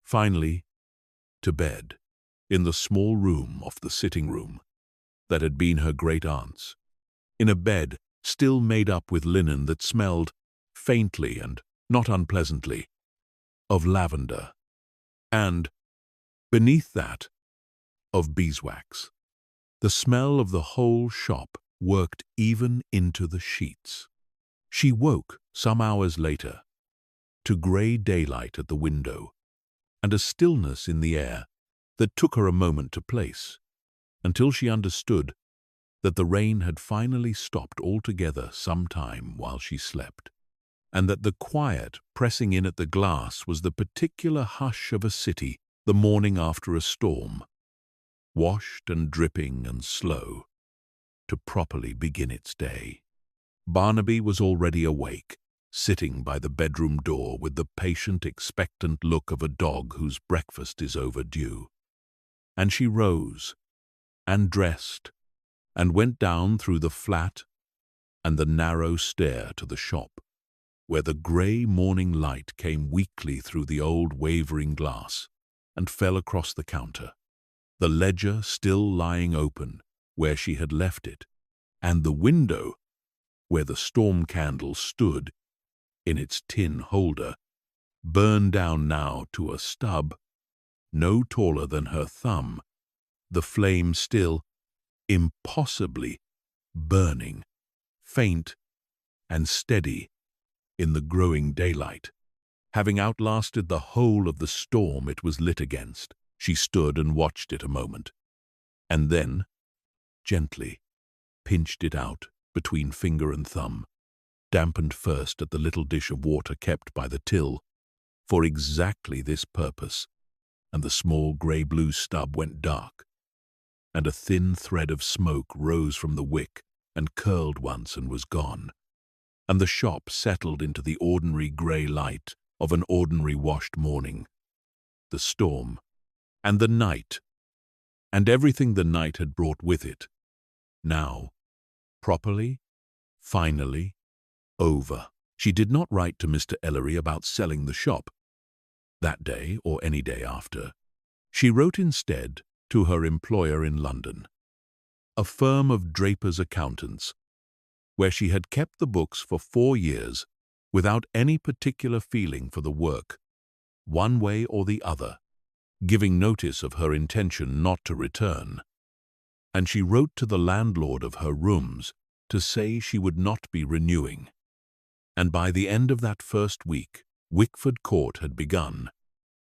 finally, to bed, in the small room off the sitting-room that had been her great-aunt's, in a bed still made up with linen that smelled, faintly and not unpleasantly, of lavender, and, beneath that, of beeswax. The smell of the whole shop worked even into the sheets. She woke, some hours later, to grey daylight at the window, and a stillness in the air that took her a moment to place, until she understood that the rain had finally stopped altogether some time while she slept, and that the quiet pressing in at the glass was the particular hush of a city the morning after a storm, washed and dripping and slow, to properly begin its day. Barnaby was already awake, sitting by the bedroom door with the patient, expectant look of a dog whose breakfast is overdue. And she rose, and dressed, and went down through the flat and the narrow stair to the shop, where the grey morning light came weakly through the old wavering glass and fell across the counter, the ledger still lying open where she had left it, and the window, where the storm candle stood in its tin holder, burned down now to a stub no taller than her thumb, the flame still impossibly burning, faint and steady in the growing daylight, having outlasted the whole of the storm it was lit against. She stood and watched it a moment, and then, gently, pinched it out between finger and thumb, dampened first at the little dish of water kept by the till for exactly this purpose, and the small grey-blue stub went dark, and a thin thread of smoke rose from the wick and curled once and was gone, and the shop settled into the ordinary grey light of an ordinary washed morning. The storm, and the night, and everything the night had brought with it, now, properly, finally, over. She did not write to Mr. Ellery about selling the shop that day or any day after. She wrote instead to her employer in London, a firm of drapers' accountants, where she had kept the books for 4 years without any particular feeling for the work, one way or the other, giving notice of her intention not to return. And she wrote to the landlord of her rooms to say she would not be renewing. And by the end of that first week, Wickford Court had begun,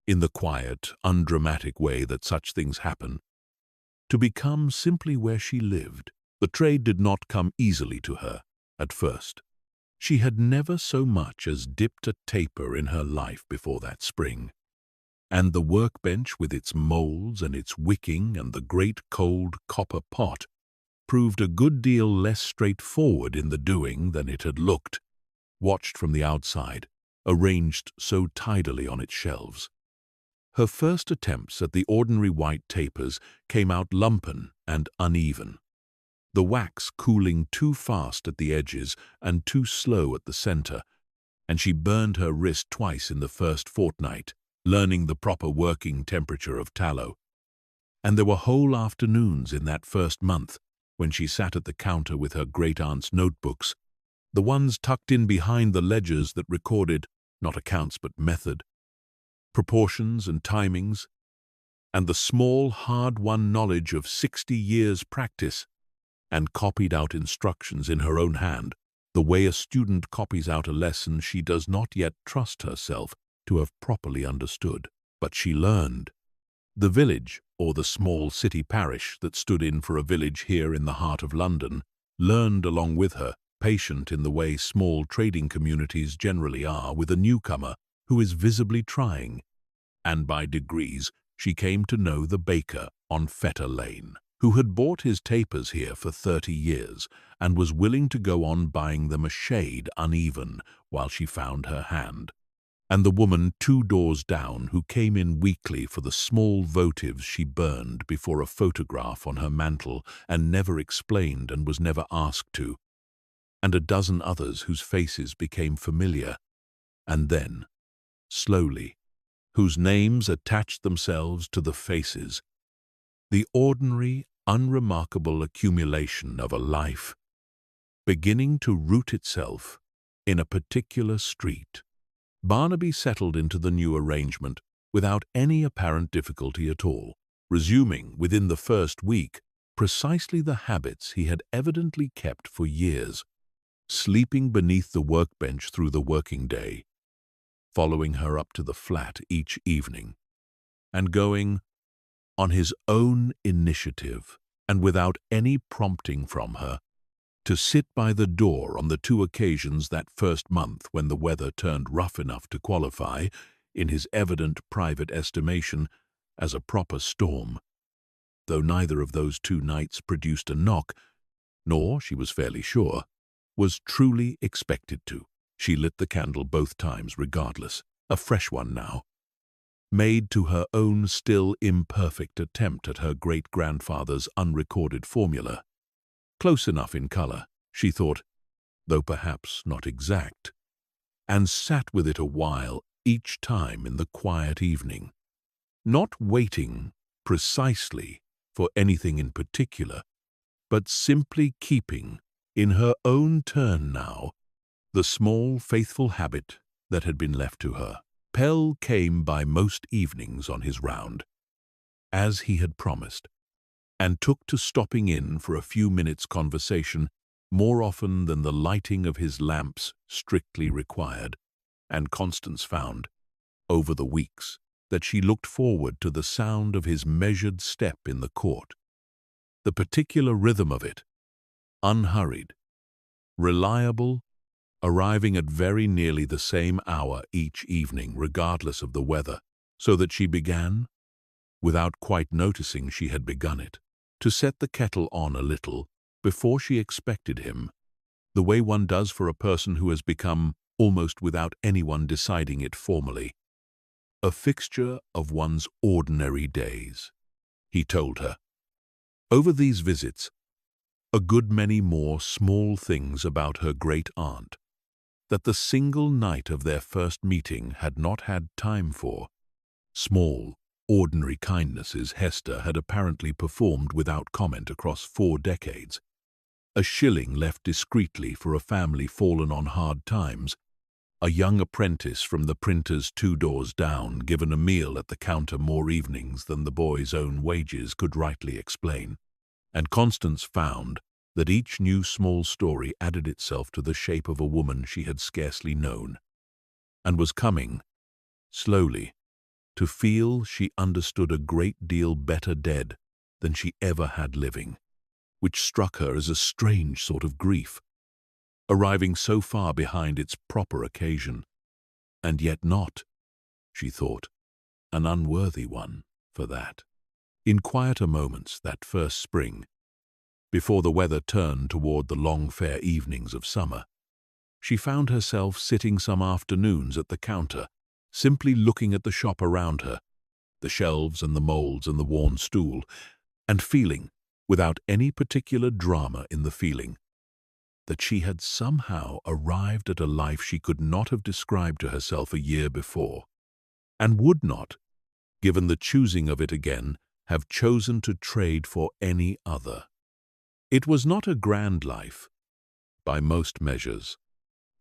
in the quiet, undramatic way that such things happen, to become simply where she lived. The trade did not come easily to her at first. She had never so much as dipped a taper in her life before that spring, and the workbench with its moulds and its wicking and the great cold copper pot proved a good deal less straightforward in the doing than it had looked, watched from the outside, arranged so tidily on its shelves. Her first attempts at the ordinary white tapers came out lumpen and uneven, the wax cooling too fast at the edges and too slow at the center, and she burned her wrist twice in the first fortnight, learning the proper working temperature of tallow. And there were whole afternoons in that first month when she sat at the counter with her great-aunt's notebooks, the ones tucked in behind the ledgers that recorded, not accounts but method, proportions and timings, and the small, hard-won knowledge of 60 years' practice, and copied out instructions in her own hand, the way a student copies out a lesson she does not yet trust herself to have properly understood. But she learned. The village, or the small city parish that stood in for a village here in the heart of London, learned along with her, patient in the way small trading communities generally are with a newcomer who is visibly trying, and by degrees she came to know the baker on Fetter Lane, who had bought his tapers here for 30 years and was willing to go on buying them a shade uneven while she found her hand, and the woman 2 doors down who came in weekly for the small votives she burned before a photograph on her mantel and never explained and was never asked to, and a dozen others whose faces became familiar, and then, slowly, whose names attached themselves to the faces, the ordinary, unremarkable accumulation of a life, beginning to root itself in a particular street. Barnaby settled into the new arrangement without any apparent difficulty at all, resuming within the first week precisely the habits he had evidently kept for years, sleeping beneath the workbench through the working day, following her up to the flat each evening, and going, on his own initiative and without any prompting from her, to sit by the door on the 2 occasions that first month when the weather turned rough enough to qualify, in his evident private estimation, as a proper storm, though neither of those 2 nights produced a knock, nor, she was fairly sure, was truly expected to. She lit the candle both times regardless, a fresh one now, made to her own still imperfect attempt at her great-grandfather's unrecorded formula. Close enough in colour, she thought, though perhaps not exact, and sat with it a while each time in the quiet evening, not waiting precisely for anything in particular, but simply keeping, in her own turn now, the small, faithful habit that had been left to her. Pell came by most evenings on his round, as he had promised, and took to stopping in for a few minutes' conversation more often than the lighting of his lamps strictly required, and Constance found, over the weeks, that she looked forward to the sound of his measured step in the court. The particular rhythm of it, unhurried, reliable, arriving at very nearly the same hour each evening, regardless of the weather, so that she began, without quite noticing she had begun it, to set the kettle on a little before she expected him, the way one does for a person who has become, almost without anyone deciding it formally, a fixture of one's ordinary days. He told her, over these visits, a good many more small things about her great-aunt that the single night of their first meeting had not had time for. Small, ordinary kindnesses Hester had apparently performed without comment across 4 decades. A shilling left discreetly for a family fallen on hard times, a young apprentice from the printer's 2 doors down given a meal at the counter more evenings than the boy's own wages could rightly explain, and Constance found that each new small story added itself to the shape of a woman she had scarcely known, and was coming, slowly, to feel she understood a great deal better dead than she ever had living, which struck her as a strange sort of grief, arriving so far behind its proper occasion, and yet not, she thought, an unworthy one for that. In quieter moments that first spring, before the weather turned toward the long fair evenings of summer, she found herself sitting some afternoons at the counter, simply looking at the shop around her, the shelves and the molds and the worn stool, and feeling, without any particular drama in the feeling, that she had somehow arrived at a life she could not have described to herself a year before, and would not, given the choosing of it again, have chosen to trade for any other. It was not a grand life, by most measures.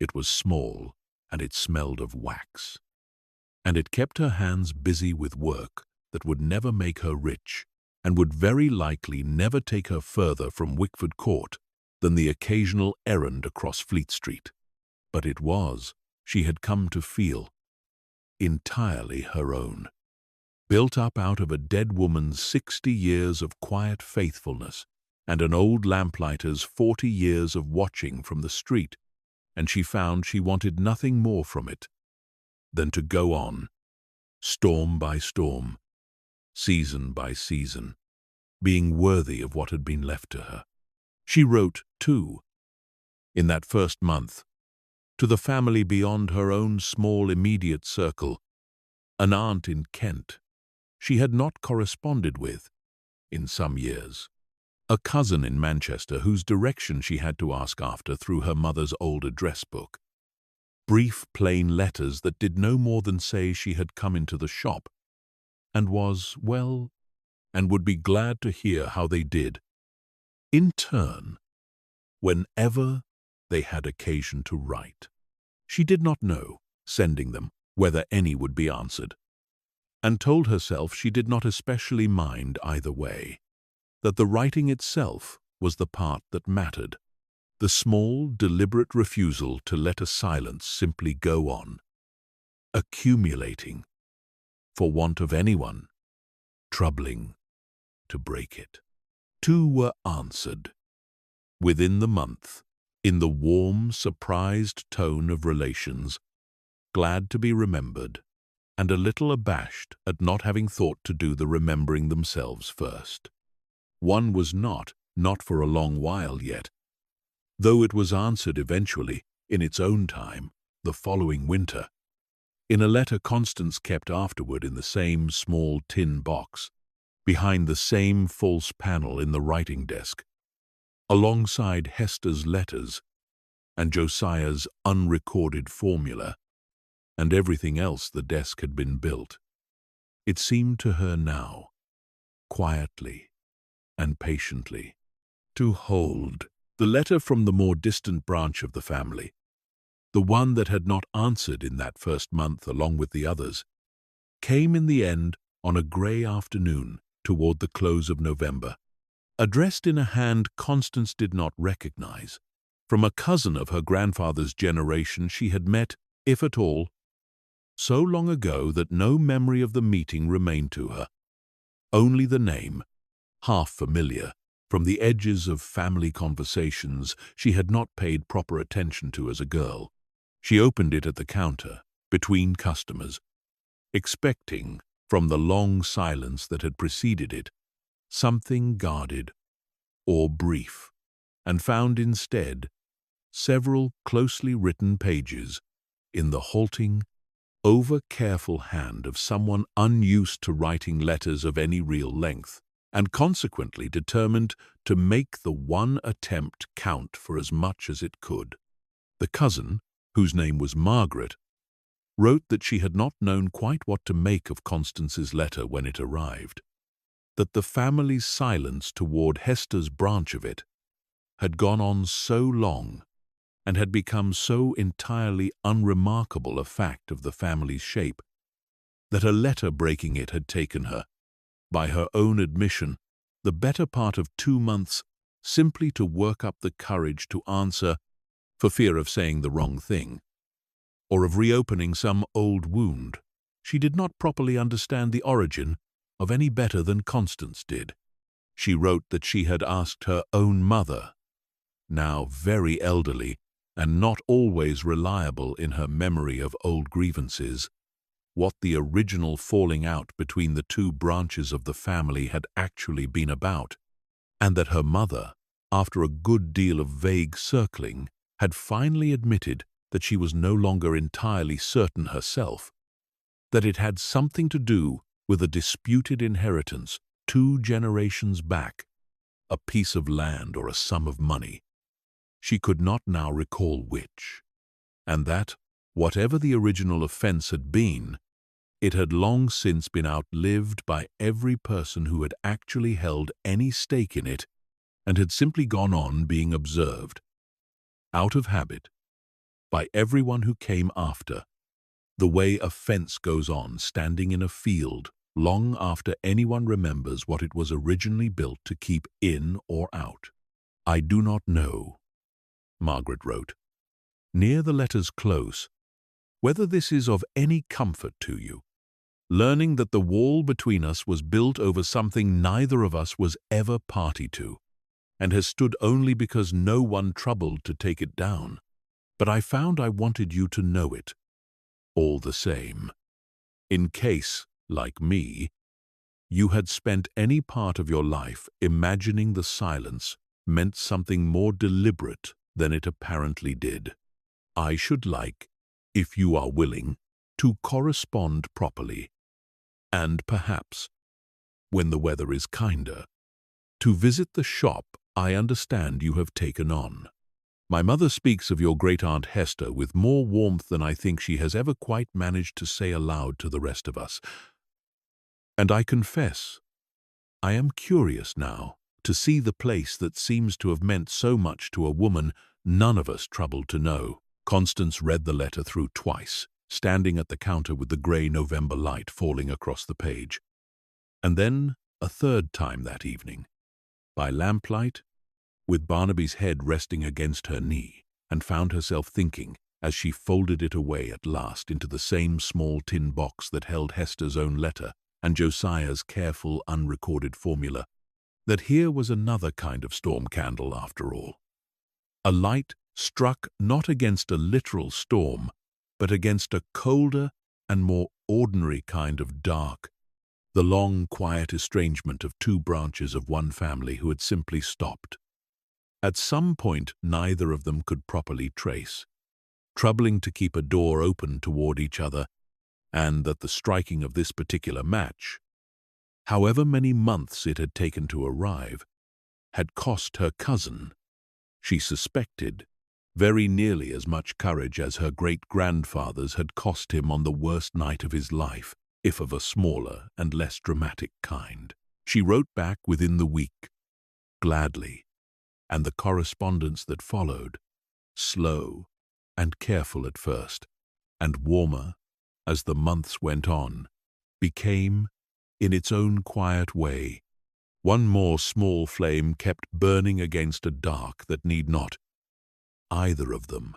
It was small, and it smelled of wax. And it kept her hands busy with work that would never make her rich, and would very likely never take her further from Wickford Court than the occasional errand across Fleet Street. But it was, she had come to feel, entirely her own, built up out of a dead woman's 60 years of quiet faithfulness and an old lamplighter's 40 years of watching from the street, and she found she wanted nothing more from it than to go on, storm by storm, season by season, being worthy of what had been left to her. She wrote, too, in that first month, to the family beyond her own small immediate circle, an aunt in Kent she had not corresponded with in some years, a cousin in Manchester whose direction she had to ask after through her mother's old address book, brief plain letters that did no more than say she had come into the shop and was, well, and would be glad to hear how they did, in turn, whenever they had occasion to write. She did not know, sending them, whether any would be answered, and told herself she did not especially mind either way, that the writing itself was the part that mattered, the small, deliberate refusal to let a silence simply go on, accumulating, for want of anyone troubling to break it. 2 were answered, within the month, in the warm, surprised tone of relations, glad to be remembered, and a little abashed at not having thought to do the remembering themselves first. One was not for a long while yet, though it was answered eventually, in its own time, the following winter, in a letter Constance kept afterward in the same small tin box, behind the same false panel in the writing desk, alongside Hester's letters and Josiah's unrecorded formula, and everything else the desk had been built. It seemed to her now, quietly and patiently, to hold the letter from the more distant branch of the family, the one that had not answered in that first month along with the others, came in the end on a grey afternoon toward the close of November, addressed in a hand Constance did not recognize, from a cousin of her grandfather's generation she had met, if at all, so long ago that no memory of the meeting remained to her. Only the name, half familiar, from the edges of family conversations she had not paid proper attention to as a girl. She opened it at the counter, between customers, expecting, from the long silence that had preceded it, something guarded or brief, and found instead several closely written pages in the halting, over-careful hand of someone unused to writing letters of any real length, and consequently determined to make the one attempt count for as much as it could. The cousin, whose name was Margaret, wrote that she had not known quite what to make of Constance's letter when it arrived, that the family's silence toward Hester's branch of it had gone on so long and had become so entirely unremarkable a fact of the family's shape that a letter breaking it had taken her, by her own admission, the better part of 2 months simply to work up the courage to answer for fear of saying the wrong thing, or of reopening some old wound. She did not properly understand the origin of any better than Constance did. She wrote that she had asked her own mother, now very elderly and not always reliable in her memory of old grievances, what the original falling out between the two branches of the family had actually been about, and that her mother, after a good deal of vague circling, had finally admitted that she was no longer entirely certain herself, that it had something to do with a disputed inheritance 2 generations back, a piece of land or a sum of money. She could not now recall which, and that, whatever the original offense had been, it had long since been outlived by every person who had actually held any stake in it and had simply gone on being observed, out of habit, by everyone who came after, the way a fence goes on standing in a field long after anyone remembers what it was originally built to keep in or out. "I do not know," Margaret wrote, near the letter's close, "whether this is of any comfort to you, learning that the wall between us was built over something neither of us was ever party to, and has stood only because no one troubled to take it down. But I found I wanted you to know it, all the same, in case, like me, you had spent any part of your life imagining the silence meant something more deliberate than it apparently did. I should like, if you are willing, to correspond properly, and perhaps, when the weather is kinder, to visit the shop I understand you have taken on. My mother speaks of your great-aunt Hester with more warmth than I think she has ever quite managed to say aloud to the rest of us. And I confess, I am curious now to see the place that seems to have meant so much to a woman none of us troubled to know." Constance read the letter through twice, standing at the counter with the grey November light falling across the page, and then a third time that evening, by lamplight, with Barnaby's head resting against her knee, and found herself thinking, as she folded it away at last into the same small tin box that held Hester's own letter and Josiah's careful, unrecorded formula, that here was another kind of storm candle after all. A light struck not against a literal storm, but against a colder and more ordinary kind of dark, the long, quiet estrangement of 2 branches of one family who had simply stopped. At some point neither of them could properly trace, troubling to keep a door open toward each other, and that the striking of this particular match, however many months it had taken to arrive, had cost her cousin, she suspected, very nearly as much courage as her great-grandfather's had cost him on the worst night of his life, if of a smaller and less dramatic kind. She wrote back within the week, gladly, and the correspondence that followed, slow and careful at first, and warmer as the months went on, became, in its own quiet way, one more small flame kept burning against a dark that need not, either of them,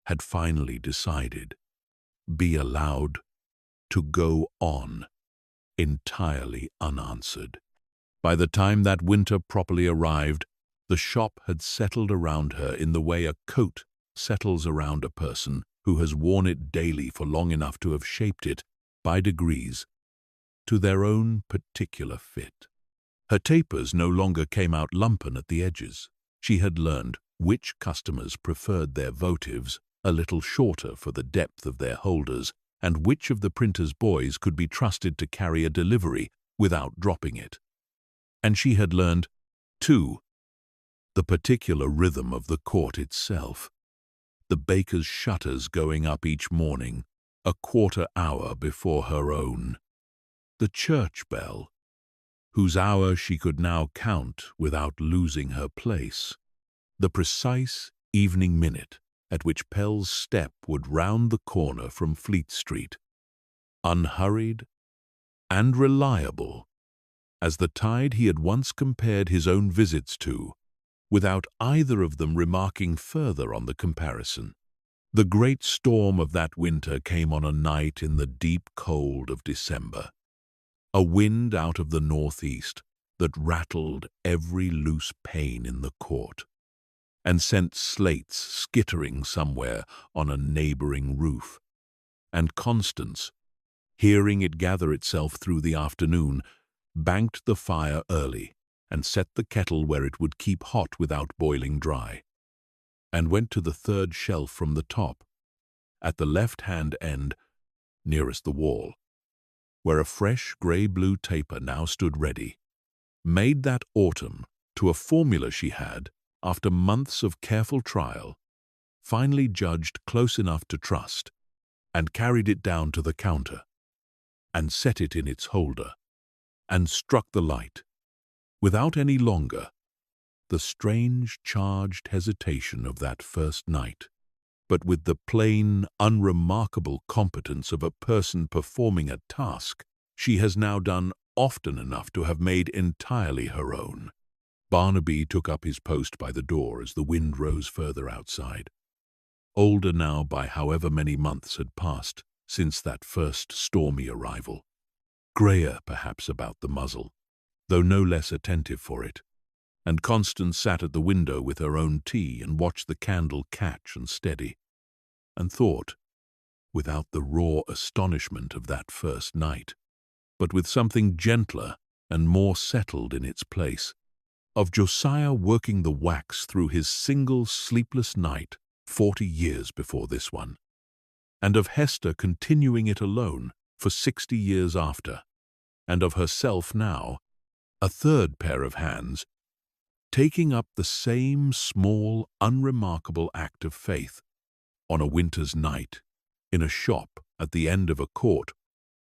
had finally decided, be allowed to go on, entirely unanswered. By the time that winter properly arrived, the shop had settled around her in the way a coat settles around a person who has worn it daily for long enough to have shaped it, by degrees, to their own particular fit. Her tapers no longer came out lumpen at the edges. She had learned which customers preferred their votives a little shorter for the depth of their holders, and which of the printer's boys could be trusted to carry a delivery without dropping it. And she had learned, too, the particular rhythm of the court itself, the baker's shutters going up each morning a quarter hour before her own, the church bell, whose hour she could now count without losing her place, the precise evening minute at which Pell's step would round the corner from Fleet Street, unhurried and reliable as the tide he had once compared his own visits to, without either of them remarking further on the comparison. The great storm of that winter came on a night in the deep cold of December, a wind out of the northeast that rattled every loose pane in the court, and sent slates skittering somewhere on a neighboring roof. And Constance, hearing it gather itself through the afternoon, banked the fire early and set the kettle where it would keep hot without boiling dry, and went to the third shelf from the top, at the left-hand end, nearest the wall, where a fresh grey-blue taper now stood ready, made that autumn to a formula she had, after months of careful trial, finally judged close enough to trust, and carried it down to the counter, and set it in its holder, and struck the light, without any longer the strange charged hesitation of that first night, but with the plain, unremarkable competence of a person performing a task she has now done often enough to have made entirely her own. Barnaby took up his post by the door as the wind rose further outside, older now by however many months had passed since that first stormy arrival, greyer perhaps about the muzzle, though no less attentive for it, and Constance sat at the window with her own tea and watched the candle catch and steady, and thought, without the raw astonishment of that first night, but with something gentler and more settled in its place, of Josiah working the wax through his single sleepless night 40 years before this one, and of Hester continuing it alone for 60 years after, and of herself now, a third pair of hands, taking up the same small, unremarkable act of faith on a winter's night in a shop at the end of a court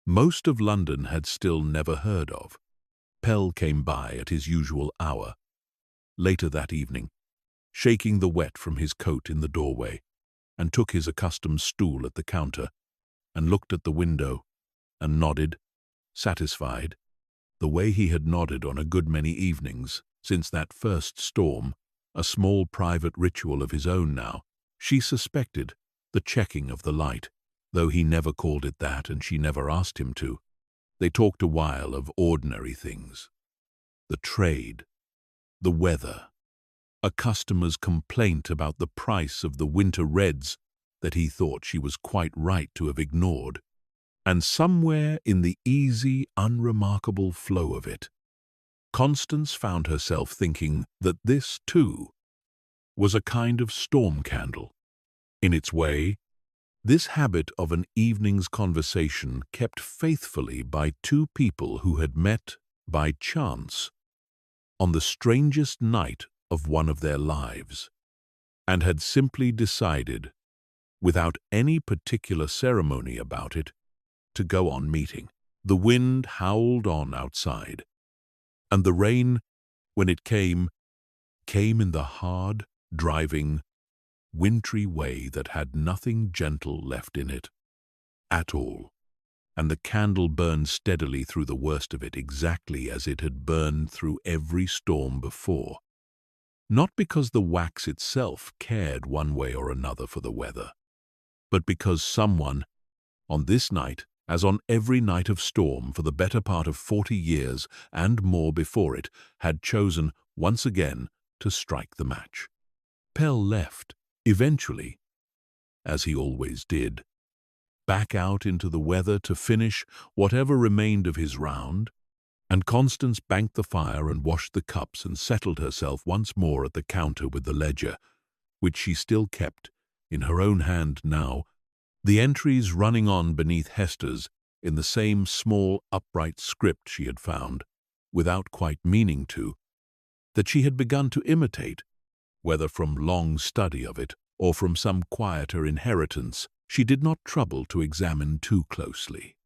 most of London had still never heard of. Pell came by at his usual hour, later that evening, shaking the wet from his coat in the doorway, and took his accustomed stool at the counter, and looked at the window, and nodded, satisfied, the way he had nodded on a good many evenings since that first storm, a small private ritual of his own now, she suspected, the checking of the light, though he never called it that and she never asked him to. They talked a while of ordinary things, the trade, the weather, a customer's complaint about the price of the winter reds that he thought she was quite right to have ignored, and somewhere in the easy, unremarkable flow of it, Constance found herself thinking that this, too, was a kind of storm candle. In its way, this habit of an evening's conversation kept faithfully by two people who had met, by chance, on the strangest night of one of their lives, and had simply decided, without any particular ceremony about it, to go on meeting. The wind howled on outside, and the rain, when it came in the hard, driving, wintry way that had nothing gentle left in it at all, and the candle burned steadily through the worst of it exactly as it had burned through every storm before, not because the wax itself cared one way or another for the weather, but because someone, On this night, as on every night of storm for the better part of 40 years and more before it, had chosen once again to strike the match. Pell left, eventually, as he always did, back out into the weather to finish whatever remained of his round, and Constance banked the fire and washed the cups and settled herself once more at the counter with the ledger, which she still kept in her own hand now, the entries running on beneath Hester's in the same small upright script she had found, without quite meaning to, that she had begun to imitate, whether from long study of it or from some quieter inheritance, she did not trouble to examine too closely.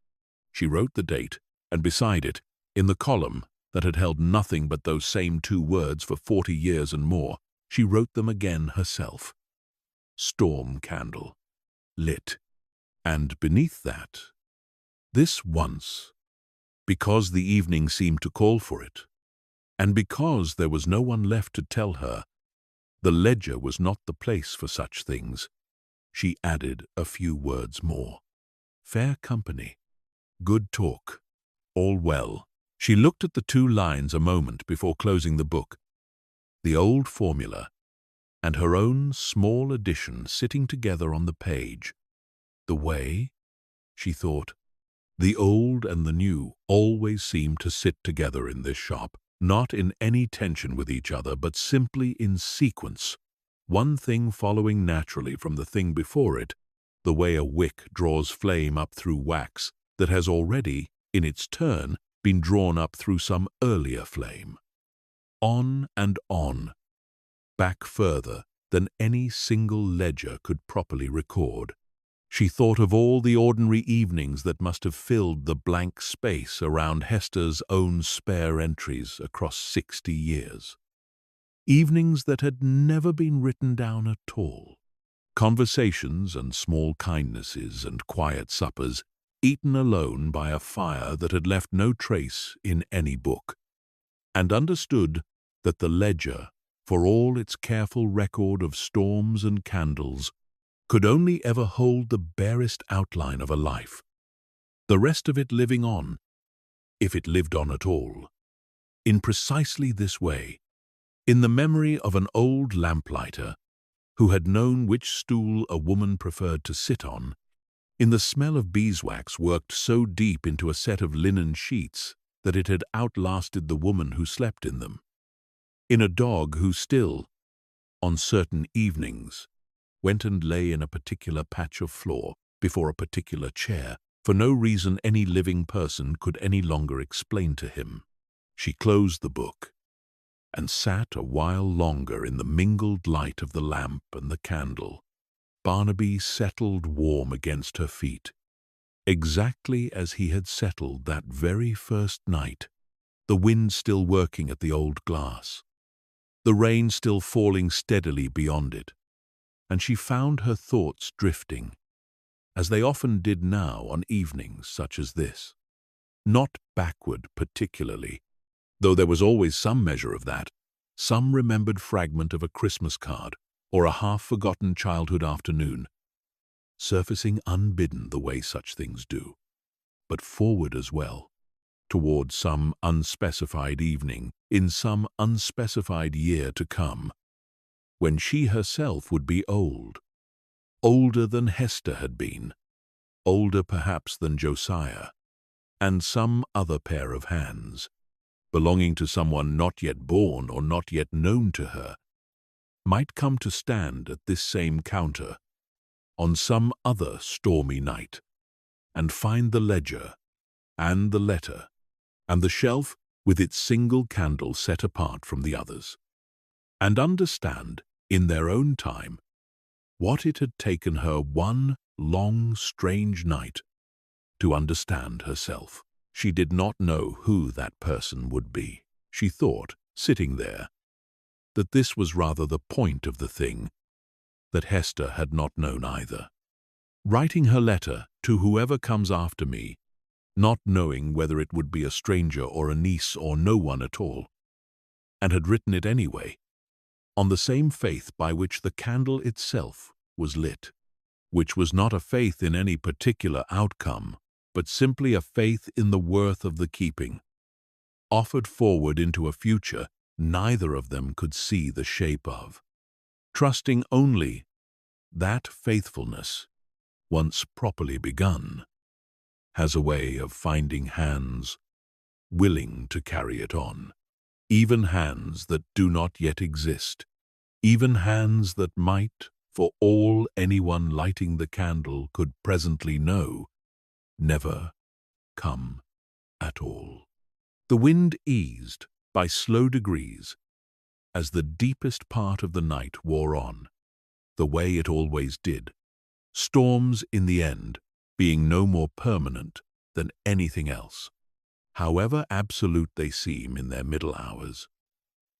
She wrote the date, and beside it, in the column that had held nothing but those same 2 words for 40 years and more, she wrote them again herself. Storm candle, lit, and beneath that, this once, because the evening seemed to call for it, and because there was no one left to tell her the ledger was not the place for such things, she added a few words more. Fair company, good talk, all well. She looked at the 2 lines a moment before closing the book, the old formula and her own small addition sitting together on the page. The way, she thought, the old and the new always seem to sit together in this shop, not in any tension with each other, but simply in sequence, one thing following naturally from the thing before it, the way a wick draws flame up through wax that has already, in its turn, been drawn up through some earlier flame. On and on, back further than any single ledger could properly record. She thought of all the ordinary evenings that must have filled the blank space around Hester's own spare entries across 60 years. Evenings that had never been written down at all. Conversations and small kindnesses and quiet suppers, eaten alone by a fire that had left no trace in any book, and understood that the ledger, for all its careful record of storms and candles, could only ever hold the barest outline of a life, the rest of it living on, if it lived on at all, in precisely this way, in the memory of an old lamplighter who had known which stool a woman preferred to sit on, in the smell of beeswax worked so deep into a set of linen sheets that it had outlasted the woman who slept in them, in a dog who still, on certain evenings, went and lay in a particular patch of floor before a particular chair, for no reason any living person could any longer explain to him. She closed the book and sat a while longer in the mingled light of the lamp and the candle, Barnaby settled warm against her feet, exactly as he had settled that very first night, the wind still working at the old glass, the rain still falling steadily beyond it, and she found her thoughts drifting, as they often did now on evenings such as this. Not backward particularly, though there was always some measure of that, some remembered fragment of a Christmas card or a half-forgotten childhood afternoon, surfacing unbidden the way such things do, but forward as well, toward some unspecified evening in some unspecified year to come, when she herself would be old, older than Hester had been, older perhaps than Josiah, and some other pair of hands, belonging to someone not yet born or not yet known to her, might come to stand at this same counter on some other stormy night and find the ledger and the letter and the shelf with its single candle set apart from the others, and understand, in their own time, what it had taken her one long, strange night to understand herself. She did not know who that person would be. She thought, sitting there, that this was rather the point of the thing, that Hester had not known either. Writing her letter to whoever comes after me, not knowing whether it would be a stranger or a niece or no one at all, and had written it anyway, on the same faith by which the candle itself was lit, which was not a faith in any particular outcome, but simply a faith in the worth of the keeping, offered forward into a future neither of them could see the shape of, trusting only that faithfulness, once properly begun, has a way of finding hands willing to carry it on, even hands that do not yet exist, even hands that might, for all anyone lighting the candle could presently know, never come at all. The wind eased by slow degrees as the deepest part of the night wore on, the way it always did, storms in the end being no more permanent than anything else, however absolute they seem in their middle hours.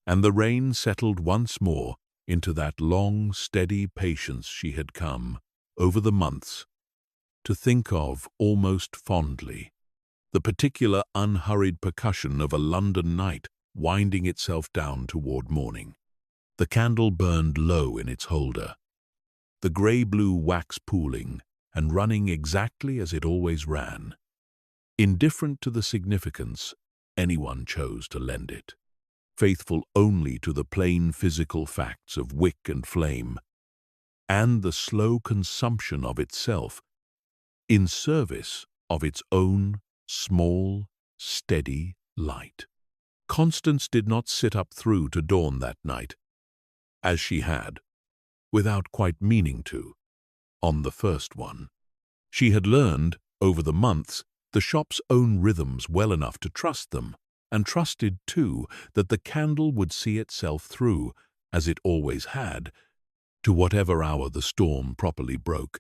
And the rain settled once more into that long, steady patience she had come, over the months, to think of almost fondly, the particular unhurried percussion of a London night winding itself down toward morning. The candle burned low in its holder, the grey-blue wax pooling and running exactly as it always ran, indifferent to the significance anyone chose to lend it, faithful only to the plain physical facts of wick and flame, and the slow consumption of itself in service of its own small, steady light. Constance did not sit up through to dawn that night, as she had, without quite meaning to, on the first one. She had learned, over the months, the shop's own rhythms well enough to trust them, and trusted, too, that the candle would see itself through, as it always had, to whatever hour the storm properly broke,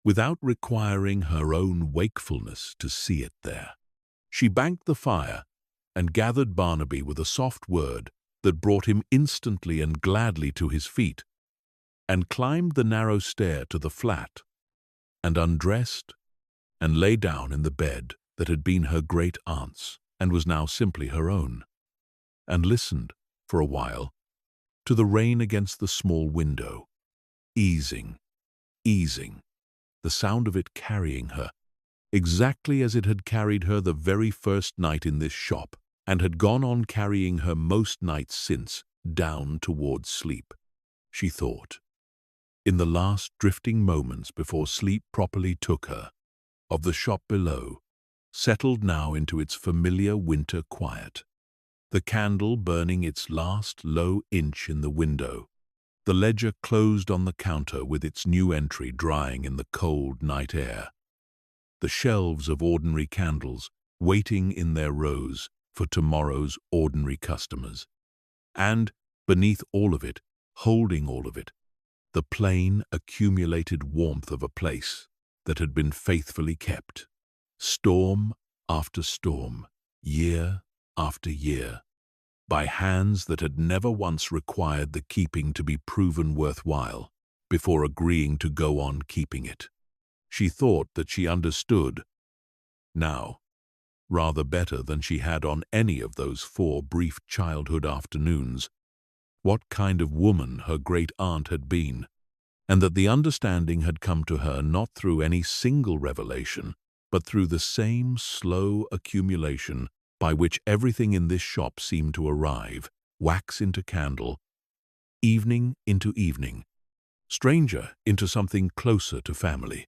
without requiring her own wakefulness to see it there. She banked the fire and gathered Barnaby with a soft word that brought him instantly and gladly to his feet, and climbed the narrow stair to the flat, and undressed and lay down in the bed that had been her great-aunt's and was now simply her own, and listened, for a while, to the rain against the small window, easing, the sound of it carrying her, exactly as it had carried her the very first night in this shop, and had gone on carrying her most nights since, down towards sleep. She thought, in the last drifting moments before sleep properly took her, of the shop below, settled now into its familiar winter quiet, the candle burning its last low inch in the window, the ledger closed on the counter with its new entry drying in the cold night air, the shelves of ordinary candles waiting in their rows for tomorrow's ordinary customers, and, beneath all of it, holding all of it, the plain, accumulated warmth of a place that had been faithfully kept, storm after storm, year after year, by hands that had never once required the keeping to be proven worthwhile before agreeing to go on keeping it. She thought that she understood, now, rather better than she had on any of those 4 brief childhood afternoons, what kind of woman her great-aunt had been, and that the understanding had come to her not through any single revelation, but through the same slow accumulation by which everything in this shop seemed to arrive, wax into candle, evening into evening, stranger into something closer to family.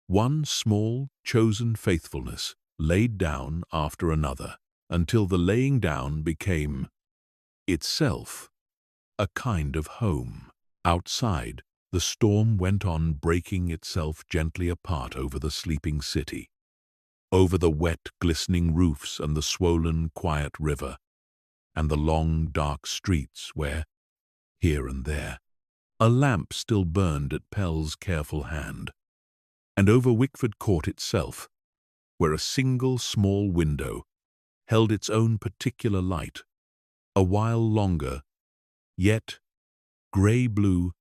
One small, chosen faithfulness laid down after another, until the laying down became, itself, a kind of home. Outside, the storm went on breaking itself gently apart over the sleeping city, over the wet, glistening roofs and the swollen, quiet river, and the long, dark streets where, here and there, a lamp still burned at Pell's careful hand, and over Wickford Court itself, where a single small window held its own particular light, a while longer, yet grey-blue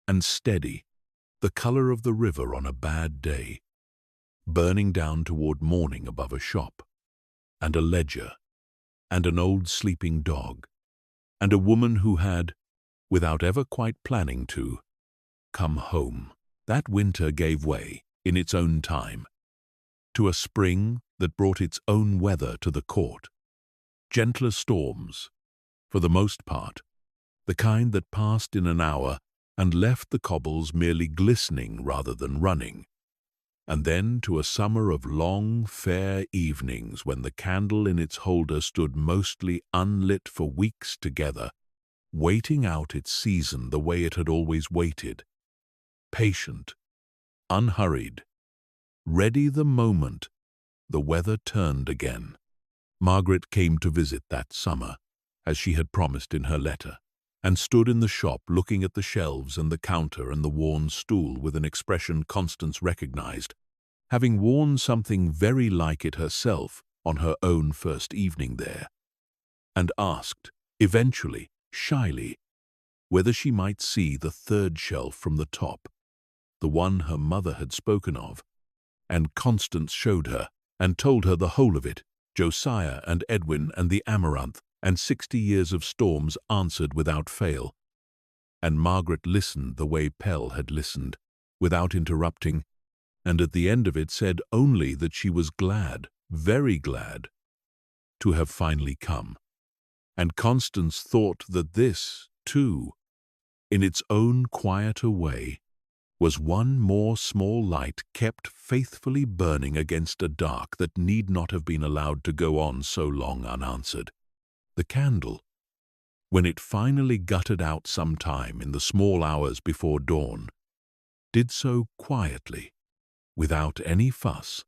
and steady, the colour of the river on a bad day, burning down toward morning above a shop, and a ledger, and an old sleeping dog, and a woman who had, without ever quite planning to, come home. That winter gave way, in its own time, to a spring that brought its own weather to the court. Gentler storms, for the most part, the kind that passed in an hour and left the cobbles merely glistening rather than running. And then to a summer of long, fair evenings when the candle in its holder stood mostly unlit for weeks together, waiting out its season the way it had always waited, patient, unhurried, ready the moment the weather turned again. Margaret came to visit that summer, as she had promised in her letter, and stood in the shop looking at the shelves and the counter and the worn stool with an expression Constance recognized, having worn something very like it herself on her own first evening there, and asked, eventually, shyly, whether she might see the third shelf from the top, the one her mother had spoken of, and Constance showed her and told her the whole of it, Josiah and Edwin and the amaranth, and 60 years of storms answered without fail. And Margaret listened the way Pell had listened, without interrupting, and at the end of it said only that she was glad, very glad, to have finally come. And Constance thought that this, too, in its own quieter way, was one more small light kept faithfully burning against a dark that need not have been allowed to go on so long unanswered. The candle, when it finally guttered out some time in the small hours before dawn, did so quietly, without any fuss,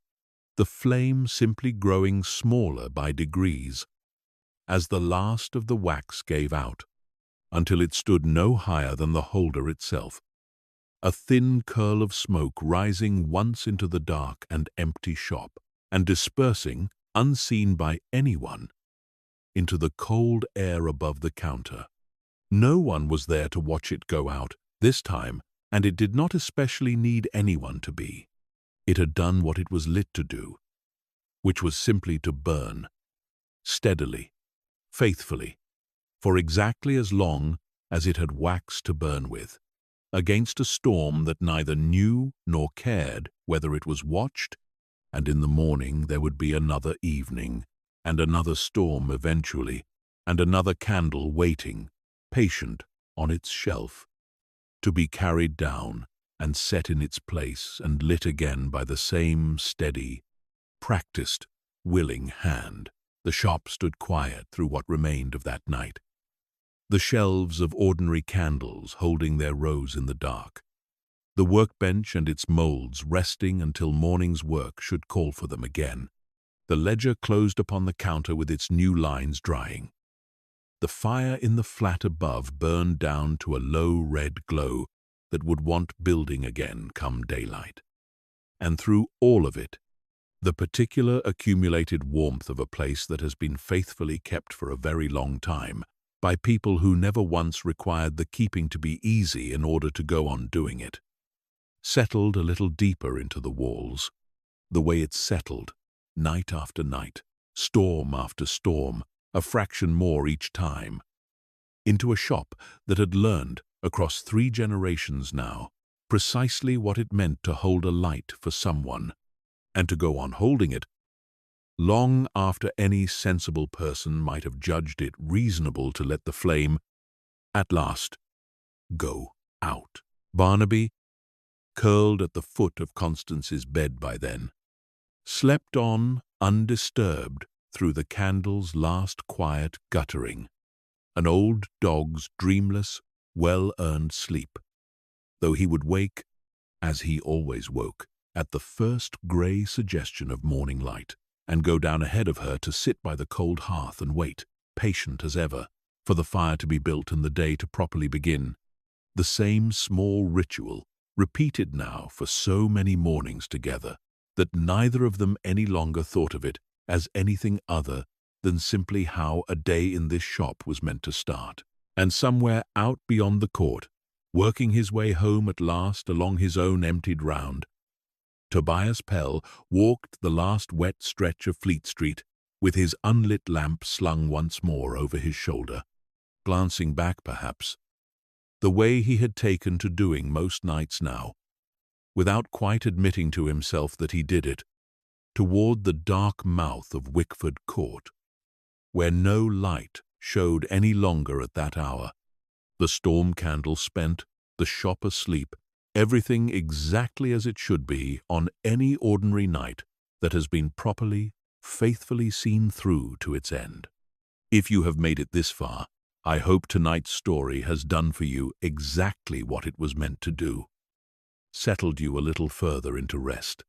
the flame simply growing smaller by degrees, as the last of the wax gave out, until it stood no higher than the holder itself, a thin curl of smoke rising once into the dark and empty shop, and dispersing, unseen by anyone, into the cold air above the counter. No one was there to watch it go out this time, and it did not especially need anyone to be. It had done what it was lit to do, which was simply to burn, steadily, faithfully, for exactly as long as it had wax to burn with, against a storm that neither knew nor cared whether it was watched, and in the morning there would be another evening, and another storm eventually, and another candle waiting, patient, on its shelf, to be carried down and set in its place and lit again by the same steady, practiced, willing hand. The shop stood quiet through what remained of that night, the shelves of ordinary candles holding their rows in the dark, the workbench and its molds resting until morning's work should call for them again, the ledger closed upon the counter with its new lines drying. The fire in the flat above burned down to a low red glow that would want building again come daylight. And through all of it, the particular accumulated warmth of a place that has been faithfully kept for a very long time by people who never once required the keeping to be easy in order to go on doing it, settled a little deeper into the walls, the way it settled, night after night, storm after storm, a fraction more each time, into a shop that had learned, across 3 generations now, precisely what it meant to hold a light for someone, and to go on holding it long after any sensible person might have judged it reasonable to let the flame, at last, go out. Barnaby, curled at the foot of Constance's bed by then, slept on undisturbed through the candle's last quiet guttering, an old dog's dreamless, well-earned sleep, though he would wake, as he always woke, at the first grey suggestion of morning light, and go down ahead of her to sit by the cold hearth and wait, patient as ever, for the fire to be built and the day to properly begin. The same small ritual, repeated now for so many mornings together, that neither of them any longer thought of it as anything other than simply how a day in this shop was meant to start. And somewhere out beyond the court, working his way home at last along his own emptied round, Tobias Pell walked the last wet stretch of Fleet Street with his unlit lamp slung once more over his shoulder, glancing back perhaps, the way he had taken to doing most nights now, without quite admitting to himself that he did it, toward the dark mouth of Wickford Court, where no light showed any longer at that hour. The storm candle spent, the shop asleep, everything exactly as it should be on any ordinary night that has been properly, faithfully seen through to its end. If you have made it this far, I hope tonight's story has done for you exactly what it was meant to do, settled you a little further into rest,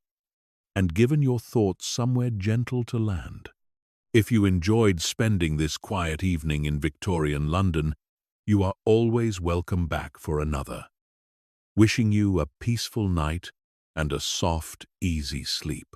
and given your thoughts somewhere gentle to land. If you enjoyed spending this quiet evening in Victorian London, you are always welcome back for another. Wishing you a peaceful night and a soft, easy sleep.